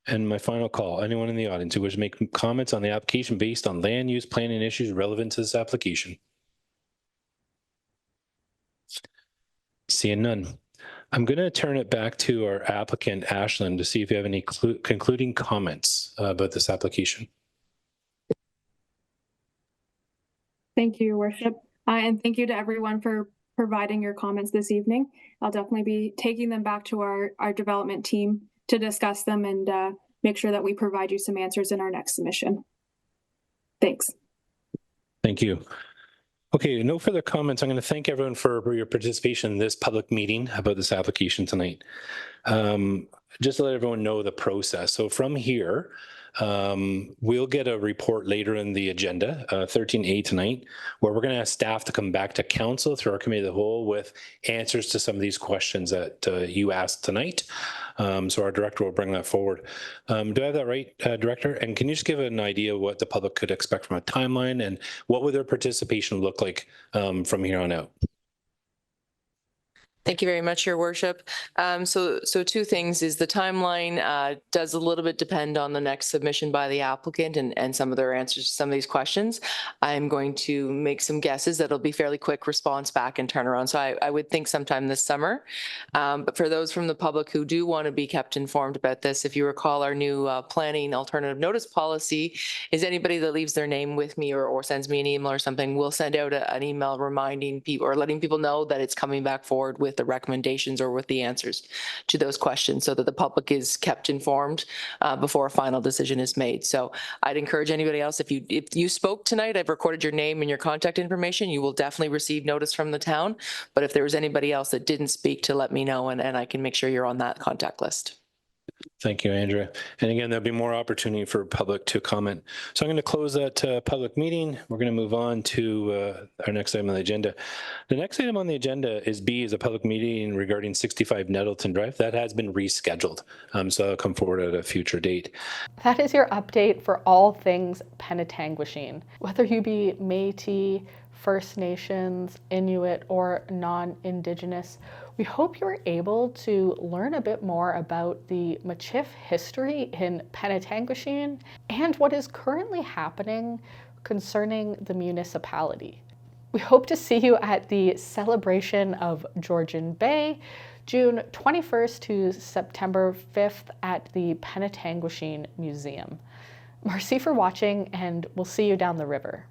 And my final call, anyone in the audience who wishes to make comments on the application based on land use planning issues relevant to this application? Seeing none. I'm going to turn it back to our applicant, Ashlyn, to see if you have any concluding comments about this application. Thank you, Your Worship. And thank you to everyone for providing your comments this evening. I'll definitely be taking them back to our development team to discuss them and make sure that we provide you some answers in our next submission. Thanks. Thank you. Okay, no further comments. I'm going to thank everyone for your participation in this public meeting about this application tonight. Just to let everyone know the process. So from here, we'll get a report later in the agenda, 13A tonight, where we're going to ask staff to come back to council through our committee of the whole with answers to some of these questions that you asked tonight. So our director will bring that forward. Do I have that right, Director? And can you just give an idea of what the public could expect from a timeline, and what would their participation look like from here on out? Thank you very much, Your Worship. So two things is the timeline does a little bit depend on the next submission by the applicant and some of their answers to some of these questions. I'm going to make some guesses that'll be fairly quick response back and turnaround. So I would think sometime this summer. But for those from the public who do want to be kept informed about this, if you recall, our new planning alternative notice policy is anybody that leaves their name with me or sends me an email or something, we'll send out an email reminding people or letting people know that it's coming back forward with the recommendations or with the answers to those questions, so that the public is kept informed before a final decision is made. So I'd encourage anybody else, if you spoke tonight, I've recorded your name and your contact information. You will definitely receive notice from the town. But if there was anybody else that didn't speak, to let me know, and I can make sure you're on that contact list. Thank you, Andrea. And again, there'll be more opportunity for public to comment. So I'm going to close that public meeting. We're going to move on to our next item on the agenda. The next item on the agenda is B, is a public meeting regarding 65 Nettleton Drive. That has been rescheduled. So I'll come forward at a future date. That is your update for all things Penetanguishene. Whether you be Métis, First Nations, Inuit, or non-Indigenous, we hope you were able to learn a bit more about the Michif history in Penetanguishene and what is currently happening concerning the municipality. We hope to see you at the celebration of Georgian Bay, June 21st to September 5th at the Penetanguishene Museum. Merci for watching, and we'll see you down the river.